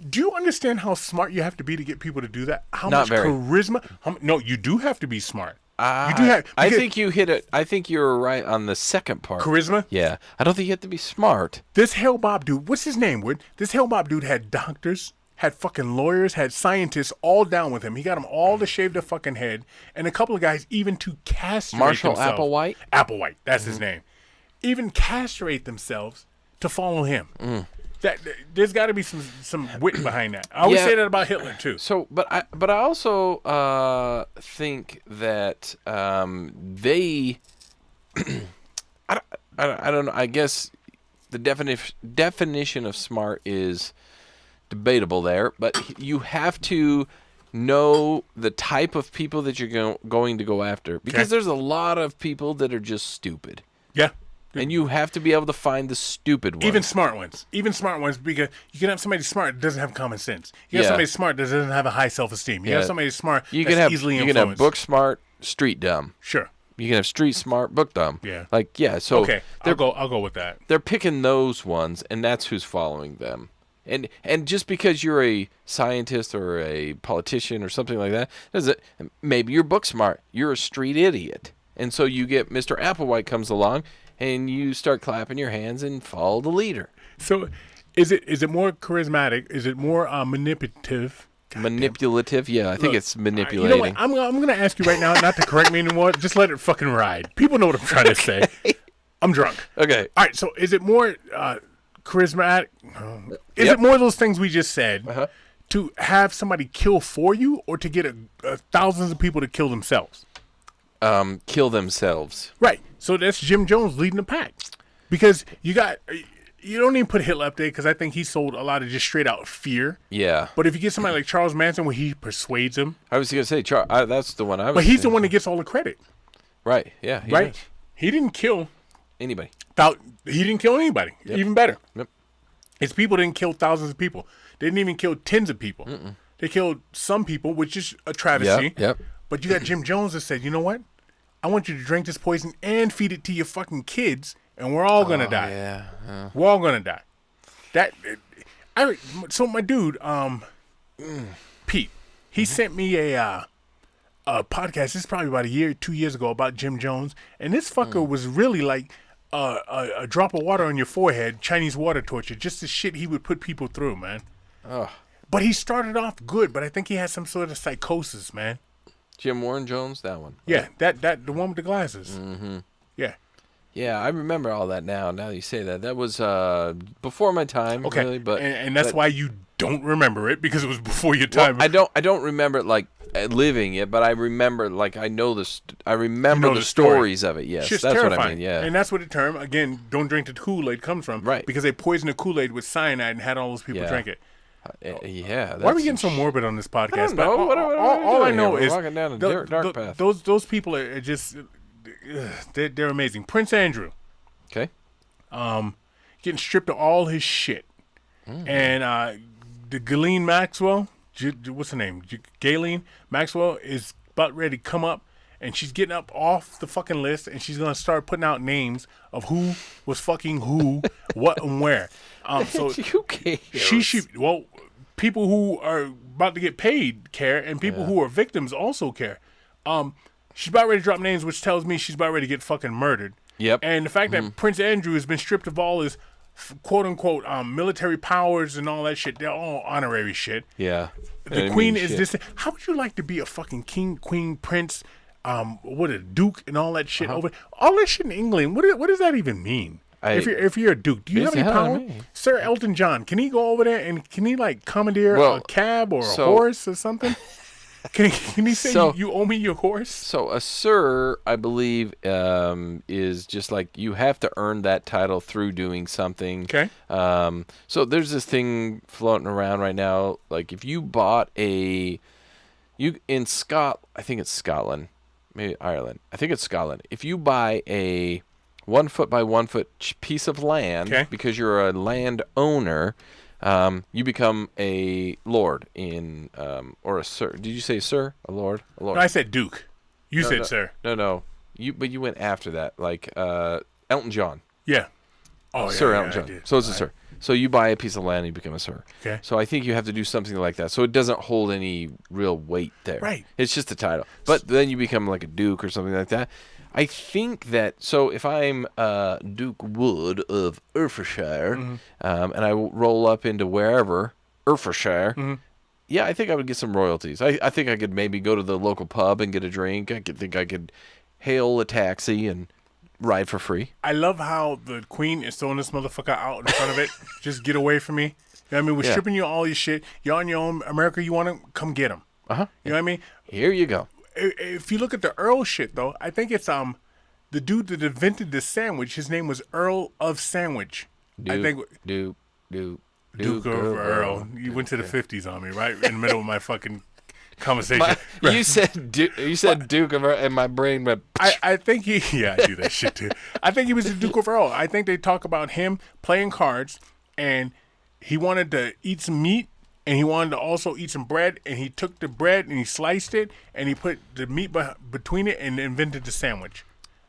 Do you understand how smart you have to be to get people to do that? How Not much very. charisma? No, you do have to be smart. You do I, have. I because think you hit it. I think you were right on the second part. charisma. Yeah. I don't think you have to be smart. This Hell Bob dude, what's his name, Wood? This Hell Bob dude had doctors, had fucking lawyers, had scientists all down with him. He got them all to shave their fucking head, and a couple of guys even to castrate Marshall themselves. Applewhite? Applewhite, that's his name. Even castrate themselves to follow him. There's got to be some wit behind that. I always Yeah. say that about Hitler too. So, but I also think that they, I don't know. I guess the definition of smart is debatable there, but you have to know the type of people that you're going to go after, because Okay. there's a lot of people that are just stupid, Yeah. and you have to be able to find the stupid ones. Even smart ones, because you can have somebody smart that doesn't have common sense. You can have Yeah. somebody smart that doesn't have a high self-esteem. You Yeah. have somebody smart you that's can have easily you influenced. can have book smart, street dumb. Sure. You can have street smart, book dumb. Yeah. Like, yeah. So Okay. I'll go with that. they're picking those ones, and that's who's following them. And just because you're a scientist or a politician or something like that, maybe you're book smart. You're a street idiot, and so you get Mr. Applewhite comes along, and you start clapping your hands and follow the leader. So, is it more charismatic? Is it more manipulative? Manipulative, yeah. I think Look, it's You know manipulating. what? I'm going to ask you right now not to correct me anymore. Just let it fucking ride. People know what I'm trying to say. I'm drunk. Okay. All right. So, is it more charismatic? Is Yep. it more of those things we just said Uh-huh. to have somebody kill for you, or to get thousands of people to kill themselves? Kill themselves. Right. So that's Jim Jones leading the pack, because you don't even put Hitler up there, because I think he sold a lot of just straight out fear. Yeah. But if you get somebody like Charles Manson, where he persuades him, I was gonna say, that's the one I was. but he's the thinking. one that gets all the credit, Right. Yeah. He right? does. He didn't kill. Anybody. He didn't kill anybody. Even better. Yep. His people didn't kill thousands of people. They didn't even kill tens of people. They killed some people, which is a travesty. Yep. But you got Jim Jones that said, you know what? I want you to drink this poison and feed it to your fucking kids, and we're all gonna die. Yeah. We're all gonna die. So my dude, Pete, he sent me a podcast. This is probably about 2 years ago, about Jim Jones, and this fucker was really like a drop of water on your forehead, Chinese water torture, just the shit he would put people through, man. Oh. But he started off good, but I think he had some sort of psychosis, man. Jim Warren Jones, that one. Yeah, that the one with the glasses. Mm-hmm. Yeah. Yeah, I remember all that now. Now that you say that, that was before my time, Okay. really. But and that's but- why you don't remember it, because it was before your well, time. I don't remember like living it, but I remember like I know I remember You know the the story. stories of it. Yes, Shit's that's terrifying. what I mean. Yeah. And that's what the term, again, don't drink the Kool-Aid comes from. Right. Because they poisoned the Kool-Aid with cyanide and had all those people Yeah. drink it. Yeah. Why are we that's getting so some morbid on this podcast? I don't know. But What are we all I doing know here? We're is walking down a dark path. Those people are just they're amazing. Prince Andrew, Okay. getting stripped of all his shit, and the Ghislaine Maxwell, what's her name? Ghislaine Maxwell is about ready to come up, and she's getting up off the fucking list, and she's gonna start putting out names of who was fucking who, what and where. So Who cares? people who are about to get paid care, and people who are victims also care. She's about ready to drop names, which tells me she's about ready to get fucking murdered. Yep. And the fact that Prince Andrew has been stripped of all his quote unquote military powers and all that shit, they're all honorary shit. Yeah. The queen is this. How would you like to be a fucking king, queen, prince, what a duke and all that shit over all that shit in England? What does that even mean? If you're a duke, do you have any Basically, power? I mean. Sir Elton John, can he go over there and can he like commandeer a cab or a so- horse or something? Can he say So- you owe me your horse? So a sir, I believe, is just like you have to earn that title through doing something. Okay. So there's this thing floating around right now. Like if you bought I think it's Scotland, maybe Ireland. I think it's Scotland. If you buy a 1 foot by 1 foot piece of land, Okay. because you're a land owner, you become a lord or a sir. Did you say sir? A lord? A lord. No, I said duke. You said no, sir. No. But you went after that, like Elton John. Yeah. Oh, yeah. Sir yeah, Elton I John. did. So it's a sir. So you buy a piece of land, and you become a sir. Okay. So I think you have to do something like that. So it doesn't hold any real weight there. Right. It's just a title. But then you become like a duke or something like that. I think that, so if I'm Duke Wood of Urfashire, and I roll up into wherever, Urfashire, yeah, I think I would get some royalties. I think I could maybe go to the local pub and get a drink. I could hail a taxi and ride for free. I love how the queen is throwing this motherfucker out in front of it. Just get away from me. You know what I mean? We're stripping you of all your shit. You're on your own. America, you want to come get him. Uh-huh. You know what I mean? Here you go. If you look at the Earl shit, though, I think it's the dude that invented the sandwich. His name was Earl of Sandwich. Duke Duke of Earl. You went to the 50s on me, right? In the middle of my fucking conversation. You said Duke of Earl, and my brain went. I think I do that shit too. I think he was the Duke of Earl. I think they talk about him playing cards, and he wanted to eat some meat, and he wanted to also eat some bread, and he took the bread and he sliced it, and he put the meat between it and invented the sandwich.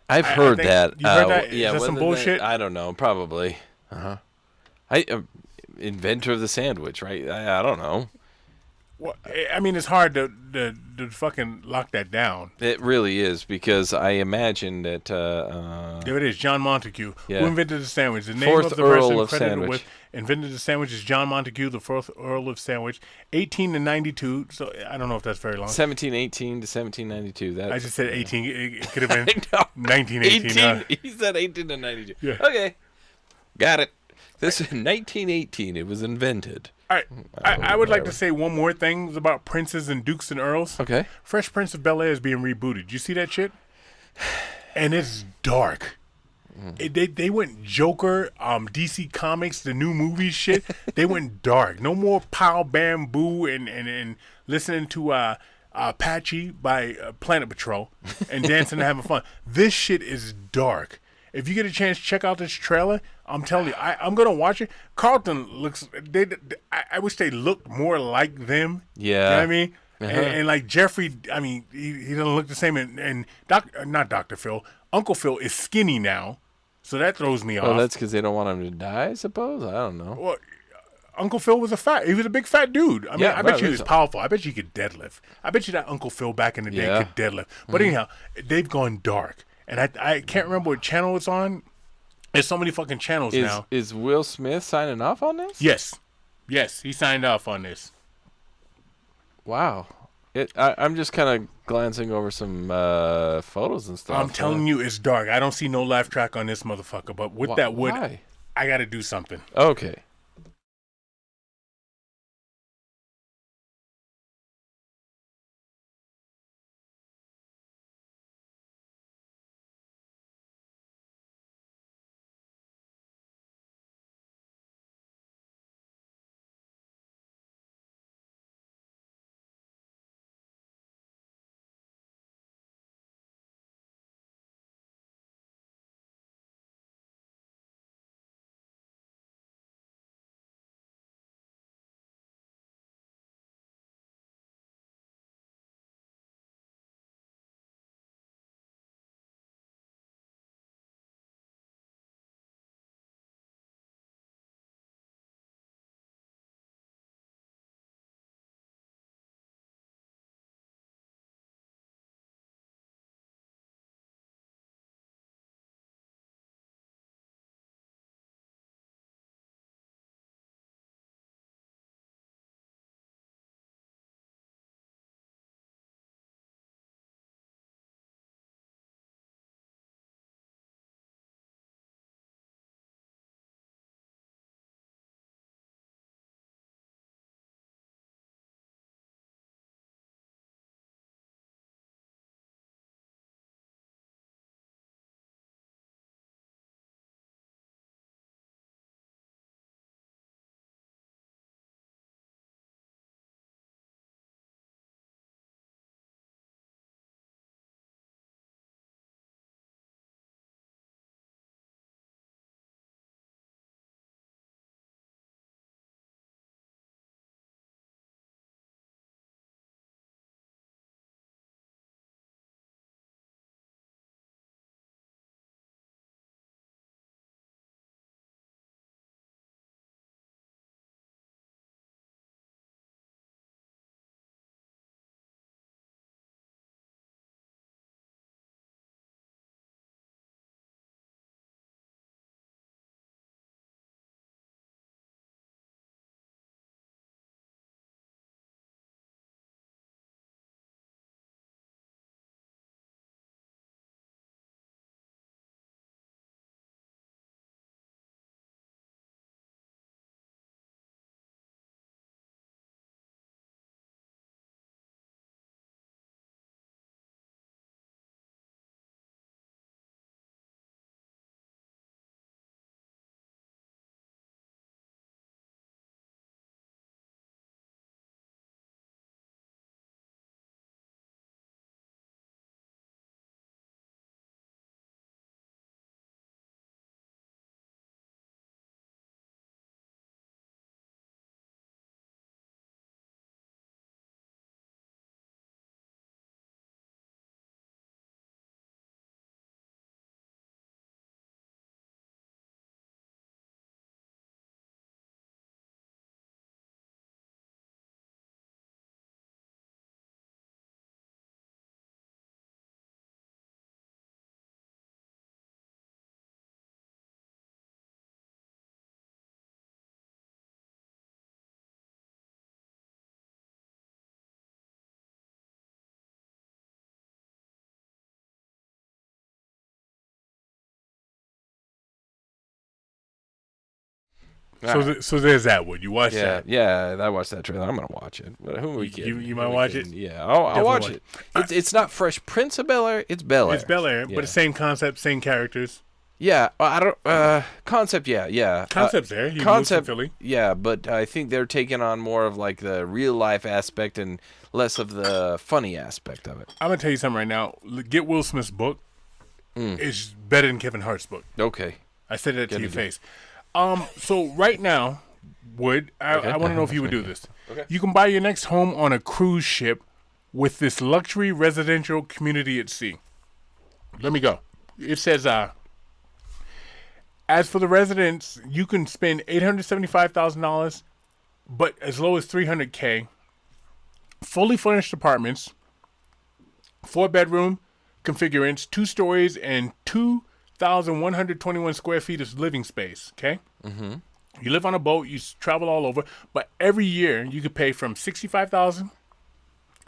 I've heard that. You heard that? Yeah, is that some bullshit? I don't know. Probably. Inventor of the sandwich, right? I don't know. Well, I mean, it's hard to fucking lock that down. It really is, because I imagine that. There it is, John Montague. Yeah. Who invented the sandwich? The name Fourth of the Earl person of credited Sandwich. with invented the sandwich is John Montague, the fourth Earl of Sandwich, 1892. So I don't know if that's very long. 1718 to 1792. That I just said 18. It could have been No. 1918. He said 18 to 92. Yeah. Okay, got it. This is 1918. It was invented. All right. I would like to say one more thing about princes and dukes and earls. Okay. Fresh Prince of Bel-Air is being rebooted. You see that shit? And it's dark. They went Joker, DC Comics, the new movies shit. They went dark. No more Pow Bamboo and listening to Apache by Planet Patrol and dancing and having fun. This shit is dark. If you get a chance, check out this trailer. I'm telling you, I'm gonna watch it. Carlton looks. I wish they looked more like them. Yeah. You know what I mean? And like Jeffrey, I mean, he doesn't look the same. And not Dr. Phil, Uncle Phil is skinny now, so that throws me off. Oh, that's because they don't want him to die, I suppose? I don't know. Well, Uncle Phil he was a big fat dude. I mean, Yeah, I bet right, you he was right. powerful. I bet you he could deadlift. I bet you that Uncle Phil back in the day Yeah. could deadlift. But anyhow, they've gone dark. And I can't remember what channel it's on. There's so many fucking channels now. Is Will Smith signing off on this? Yes, he signed off on this. Wow. I'm just kind of glancing over some photos and stuff. I'm telling you, it's dark. I don't see no laugh track on this motherfucker. But with that wood, Why? I got to do something. Okay. So there's that one. You watched that? Yeah, I watched that trailer. I'm gonna watch it. But who are we kidding? You might watch it? Yeah, I'll watch it. It's not Fresh Prince of Bel-Air. It's Bel-Air. It's Bel-Air, but the same concept, same characters. Yeah, I don't. Concept, yeah. Concept's there. He Concept, moves to Philly. yeah, but I think they're taking on more of like the real life aspect and less of the funny aspect of it. I'm gonna tell you something right now. Get Will Smith's book. It's better than Kevin Hart's book. Okay. I said that to your face. So right now, Wood, I want to know if you would do this. Okay. You can buy your next home on a cruise ship with this luxury residential community at sea. Let me go. It says, as for the residents, you can spend $875,000, but as low as $300K. Fully furnished apartments, 4-bedroom configurants, 2 stories, and 2,121 square feet of living space. Okay. Mm-hmm. You live on a boat. You travel all over, but every year you could pay from $65,000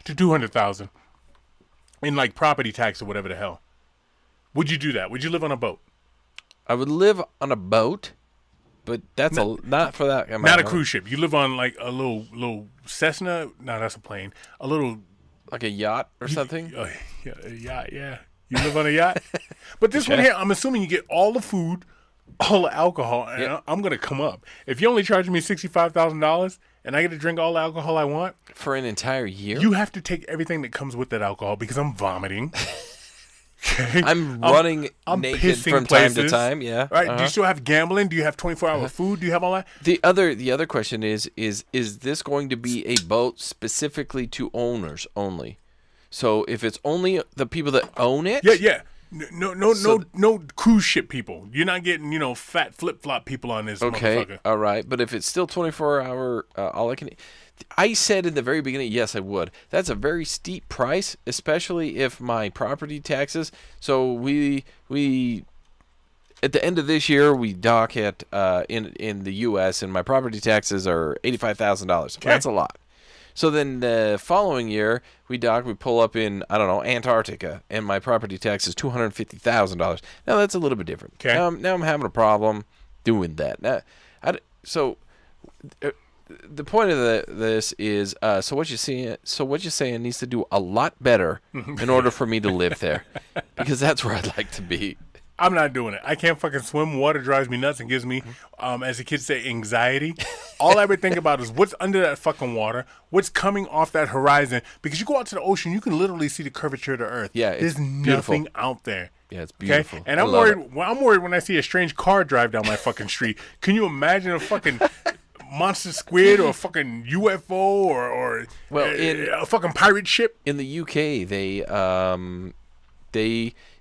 to $200,000 in like property tax or whatever the hell. Would you do that? Would you live on a boat? I would live on a boat, but that's not for that amount. Not a cruise ship. You live on like a little Cessna. No, that's a plane. A little like a yacht or something. Yeah, a yacht. Yeah, you live on a yacht. But this one here, I'm assuming you get all the food, all the alcohol, and I'm gonna come up. If you only charge me $65,000 and I get to drink all the alcohol I want for an entire year, you have to take everything that comes with that alcohol because I'm vomiting. Okay. I'm running naked from time to time. Yeah. Right. Do you still have gambling? Do you have 24-hour food? Do you have all that? The other question is this going to be a boat specifically to owners only? So if it's only the people that own it, yeah. No cruise ship people. You're not getting fat flip flop people on this. Okay. Motherfucker. All right. But if it's still 24-hour, all I can. I said in the very beginning, yes, I would. That's a very steep price, especially if my property taxes. So we at the end of this year we dock at in the U.S. and my property taxes are $85,000. Okay. That's a lot. So then the following year we pull up in Antarctica, and my property tax is $250,000. Now that's a little bit different. Okay. Now I'm having a problem doing that. Now, the point of this is so what you're saying needs to do a lot better in order for me to live there, because that's where I'd like to be. I'm not doing it. I can't fucking swim. Water drives me nuts and gives me, as the kids say, anxiety. All I would think about is what's under that fucking water, what's coming off that horizon. Because you go out to the ocean, you can literally see the curvature of the earth. Yeah, there's nothing out there. Yeah, it's beautiful. Okay? And I'm worried. Well, I'm worried when I see a strange car drive down my fucking street. Can you imagine a fucking monster squid or a fucking UFO or a fucking pirate ship? In the UK,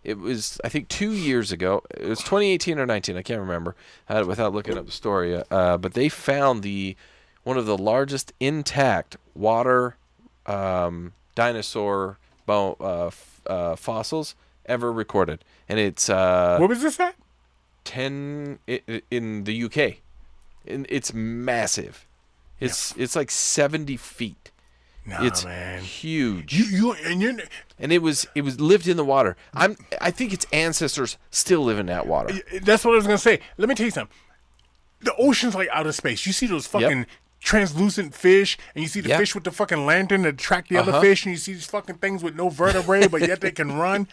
it was, I think 2 years ago, it was 2018 or 19, I can't remember, without looking up the story, but they found one of the largest intact water dinosaur fossils ever recorded. And it's... what was this at? In the UK. It's massive. It's like 70 feet. Nah, it's man. Huge. And it was lived in the water. I think its ancestors still live in that water. That's what I was gonna say. Let me tell you something. The ocean's like outer space. You see those fucking translucent fish, and you see the fish with the fucking lantern to track the other fish, and you see these fucking things with no vertebrae, but yet they can run.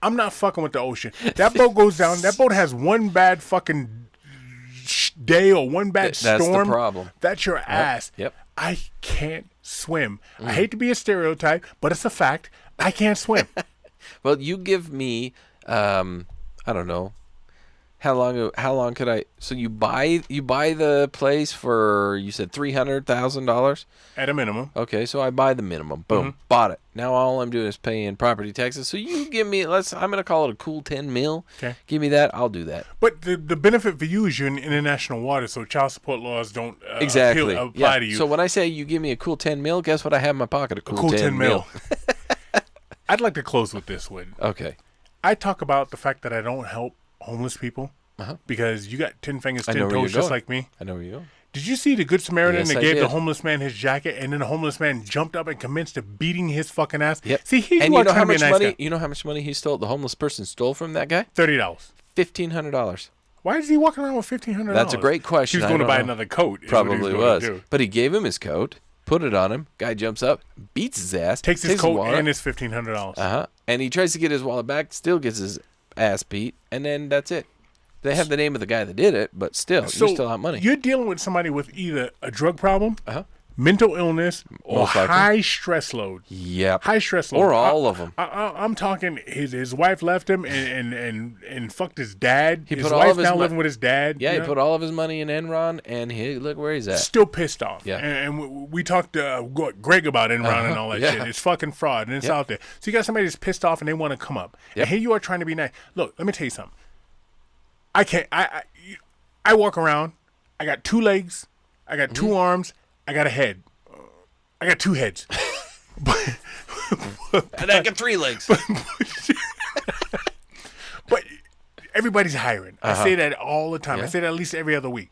I'm not fucking with the ocean. That boat goes down. That boat has one bad fucking day or one bad storm. That's the problem. That's your ass. Yep. I can't swim. I hate to be a stereotype, but it's a fact. I can't swim. Well, you give me, I don't know, how long could I? So you buy the place for, you said $300,000 at a minimum. Okay, so I buy the minimum. Boom, bought it. Now all I'm doing is paying property taxes. So you give me, I'm gonna call it a cool 10 mil. Okay, give me that. I'll do that. But the benefit for you is you're in international water, so child support laws don't exactly apply to you. So when I say you give me a cool 10 mil, guess what I have in my pocket? A cool 10 mil. I'd like to close with this one. Okay. I talk about the fact that I don't help homeless people because you got 10 fingers, 10 toes, just like me. I know where you're going. Did you see the Good Samaritan that gave did. the homeless man his jacket, and then the homeless man jumped up and commenced to beating his fucking ass? Yep. See, and you know how much money? You know how much money he stole? The homeless person stole from that guy? $30. $1,500. Why is he walking around with $1,500? That's a great question. He's going to buy another coat. Probably was. But he gave him his coat, put it on him. Guy jumps up, beats his ass, takes his coat and his $1,500. And he tries to get his wallet back, still gets his ass beat, and then that's it. They have the name of the guy that did it, but still, you're still out money. You're dealing with somebody with either a drug problem, mental illness, or high stress load. Yep. High stress load. Or all of them. I'm talking his wife left him and fucked his dad. He his put wife all of his now living with his dad. Yeah, he put all of his money in Enron, and look where he's at. Still pissed off. Yeah. And we talked to Greg about Enron and all that shit. It's fucking fraud, and it's out there. So you got somebody that's pissed off, and they want to come up. And here you are trying to be nice. Look, let me tell you something. I can't. I walk around. I got 2 legs. I got 2 arms. I got a head. I got 2 heads. And I got 3 legs. But everybody's hiring. I say that all the time. I say that at least every other week.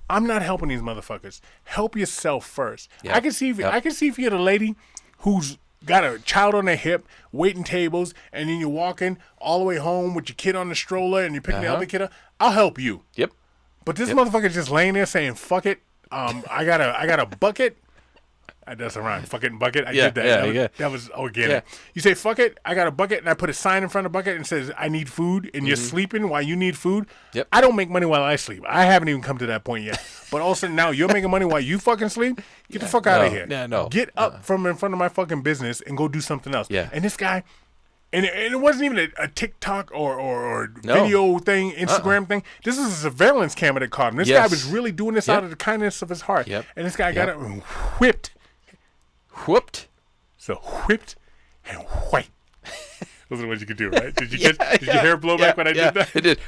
I'm not helping these motherfuckers. Help yourself first. I can see if you're the lady who's got a child on their hip, waiting tables, and then you're walking all the way home with your kid on the stroller and you're picking the other kid up. I'll help you. Yep. But this motherfucker just laying there saying, fuck it. I got a bucket. That's a rhyme. Fuck it and bucket. I did that. That was organic. Yeah. You say, fuck it, I got a bucket, and I put a sign in front of the bucket and says, I need food, and you're sleeping while you need food. Yep. I don't make money while I sleep. I haven't even come to that point yet. But all of a sudden now you're making money while you fucking sleep? Get the fuck out of here. Yeah, no. Get up from in front of my fucking business and go do something else. Yeah. And this guy, and it wasn't even a TikTok or video thing, Instagram thing. This is a surveillance camera that caught him. This guy was really doing this out of the kindness of his heart. Yep. And this guy got it and whipped. Whooped? So whipped and white. Those are what you could do, right? Did you did your hair blow back when I did that? It did.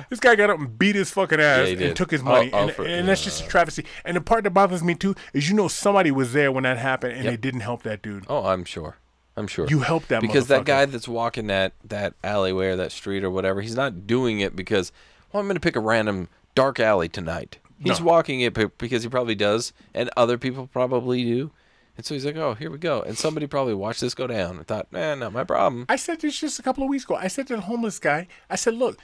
This guy got up and beat his fucking ass and took his money. And that's just a travesty. And the part that bothers me too is somebody was there when that happened and they didn't help that dude. Oh, I'm sure. You helped that because motherfucker. that guy that's walking that alleyway or that street or whatever, he's not doing it because, well, I'm going to pick a random dark alley tonight. He's walking it because he probably does, and other people probably do. And so he's like, oh, here we go. And somebody probably watched this go down and thought, man, not my problem. I said this just a couple of weeks ago. I said to the homeless guy, I said, look,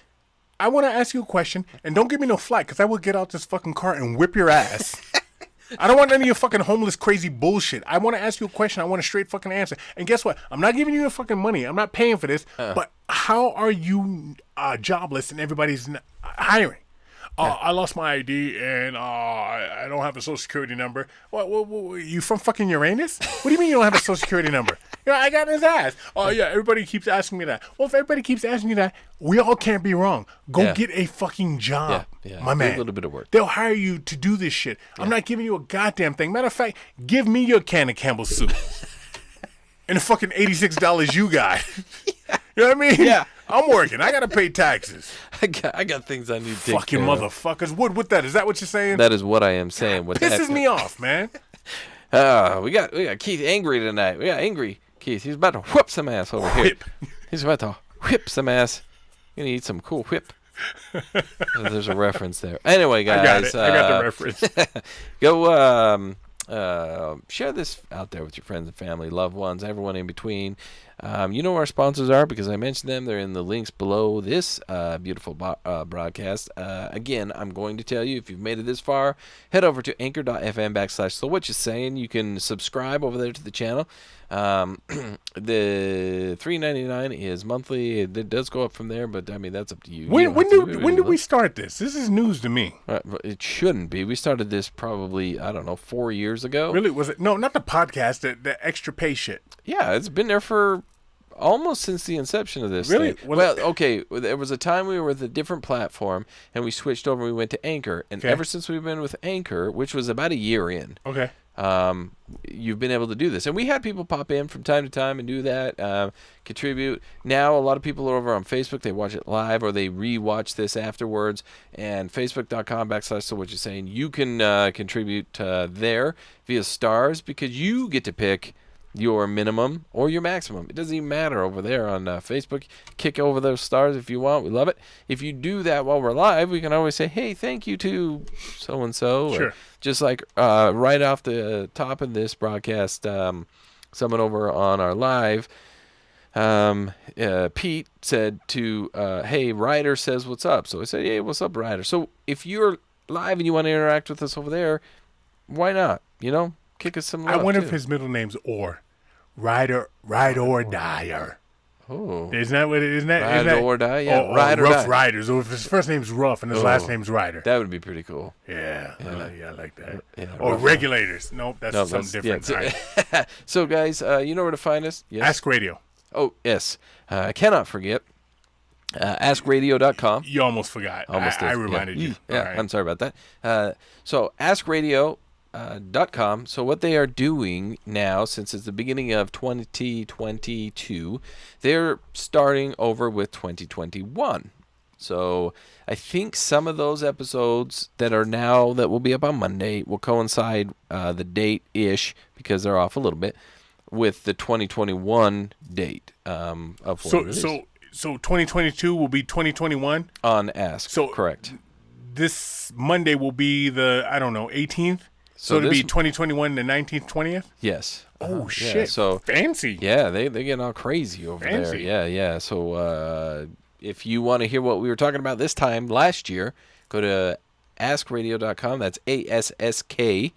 I want to ask you a question, and don't give me no flight because I will get out this fucking car and whip your ass. I don't want any of your fucking homeless crazy bullshit. I want to ask you a question. I want a straight fucking answer. And guess what? I'm not giving you your fucking money. I'm not paying for this. But how are you jobless and everybody's hiring? I lost my ID and I don't have a social security number. What, you from fucking Uranus? What do you mean you don't have a social security number? I got his ass. Oh, yeah, everybody keeps asking me that. Well, if everybody keeps asking you that, we all can't be wrong. Go get a fucking job, my man. A little bit of work. They'll hire you to do this shit. I'm not giving you a goddamn thing. Matter of fact, give me your can of Campbell's soup. And the fucking $86 you got. You know what I mean? Yeah. I'm working. I gotta pay taxes. I got things I need to take fucking care motherfuckers. What that? Is that what you're saying? That is what I am saying. What pisses me off, man. We got Keith angry tonight. We got angry Keith. He's about to whip some ass over here. He's about to whip some ass. Gonna eat some cool whip. There's a reference there. Anyway, guys, I got the reference. Go share this out there with your friends and family, loved ones, everyone in between. You know who our sponsors are because I mentioned them. They're in the links below this beautiful broadcast. Again, I'm going to tell you, if you've made it this far, head over to anchor.fm/so what you saying. You can subscribe over there to the channel. The $3.99 is monthly. It does go up from there, but I mean that's up to you. When did we start this? This is news to me. It shouldn't be. We started this probably 4 years ago. Really? Was it? No, not the podcast. The extra pay shit. Yeah, it's been there for almost since the inception of this. Really? Thing. Well, okay. There was a time we were with a different platform, and we switched over. We went to Anchor, and ever since we've been with Anchor, which was about a year in. Okay. You've been able to do this, and we had people pop in from time to time and do that, contribute. Now a lot of people are over on Facebook. They watch it live or they re-watch this afterwards. And facebook.com/so what you're saying. You can contribute there via stars because you get to pick your minimum or your maximum. It doesn't even matter over there on Facebook. Kick over those stars if you want. We love it. If you do that while we're live, we can always say, hey, thank you to so-and-so. Sure. Just like right off the top of this broadcast, someone over on our live Pete said to, hey, Ryder says what's up. So I said, hey, what's up, Ryder? So if you're live and you want to interact with us over there, why not? Kick us some love, I wonder too. if his middle name's Or. Ryder or Dyer. Oh. Isn't that what it is? Ride or die? Yeah, Ride or Rough die. Riders. Or if his first name's Rough and his last name's Ryder. That would be pretty cool. Yeah, I like that. Yeah, or Rough Regulators. Nope, that's No, something that's- different. yeah, All right. So, guys, you know where to find us? Yes. Ask Radio. Oh, yes. I cannot forget. AskRadio.com. You almost forgot. Almost I did. reminded you. Yeah, All right. I'm sorry about that. So AskRadio.com. So what they are doing now, since it's the beginning of 2022, they're starting over with 2021. So I think some of those episodes that will be up on Monday will coincide the date-ish, because they're off a little bit, with the 2021 date of when it released. So 2022 will be 2021 on Ask. So correct. This Monday will be the 18th. So it'll be 2021, the 19th, 20th. Yes. Oh Yeah, shit! so fancy. Yeah, they getting all crazy over Fancy. there. Yeah. So if you want to hear what we were talking about this time last year, go to AskRadio.com. That's ASSK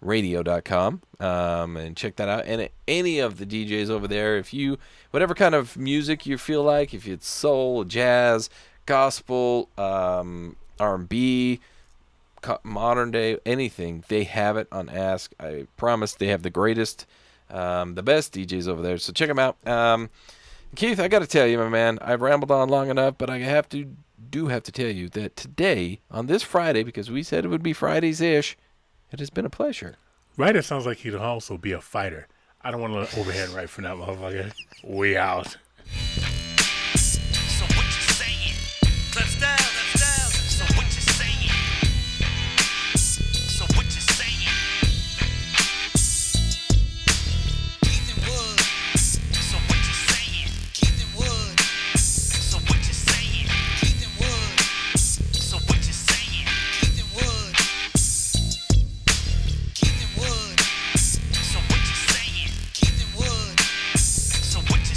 radio.com, and check that out. And any of the DJs over there, whatever kind of music you feel like, if it's soul, jazz, gospel, R&B, modern day, anything, they have it on Ask. I promise they have the greatest, the best DJs over there. So check them out. Keith, I got to tell you, my man, I've rambled on long enough, but I have to tell you that today, on this Friday, because we said it would be Fridays-ish, it has been a pleasure. Ryder sounds like he'd also be a fighter. I don't want to overhead right for that motherfucker. We out.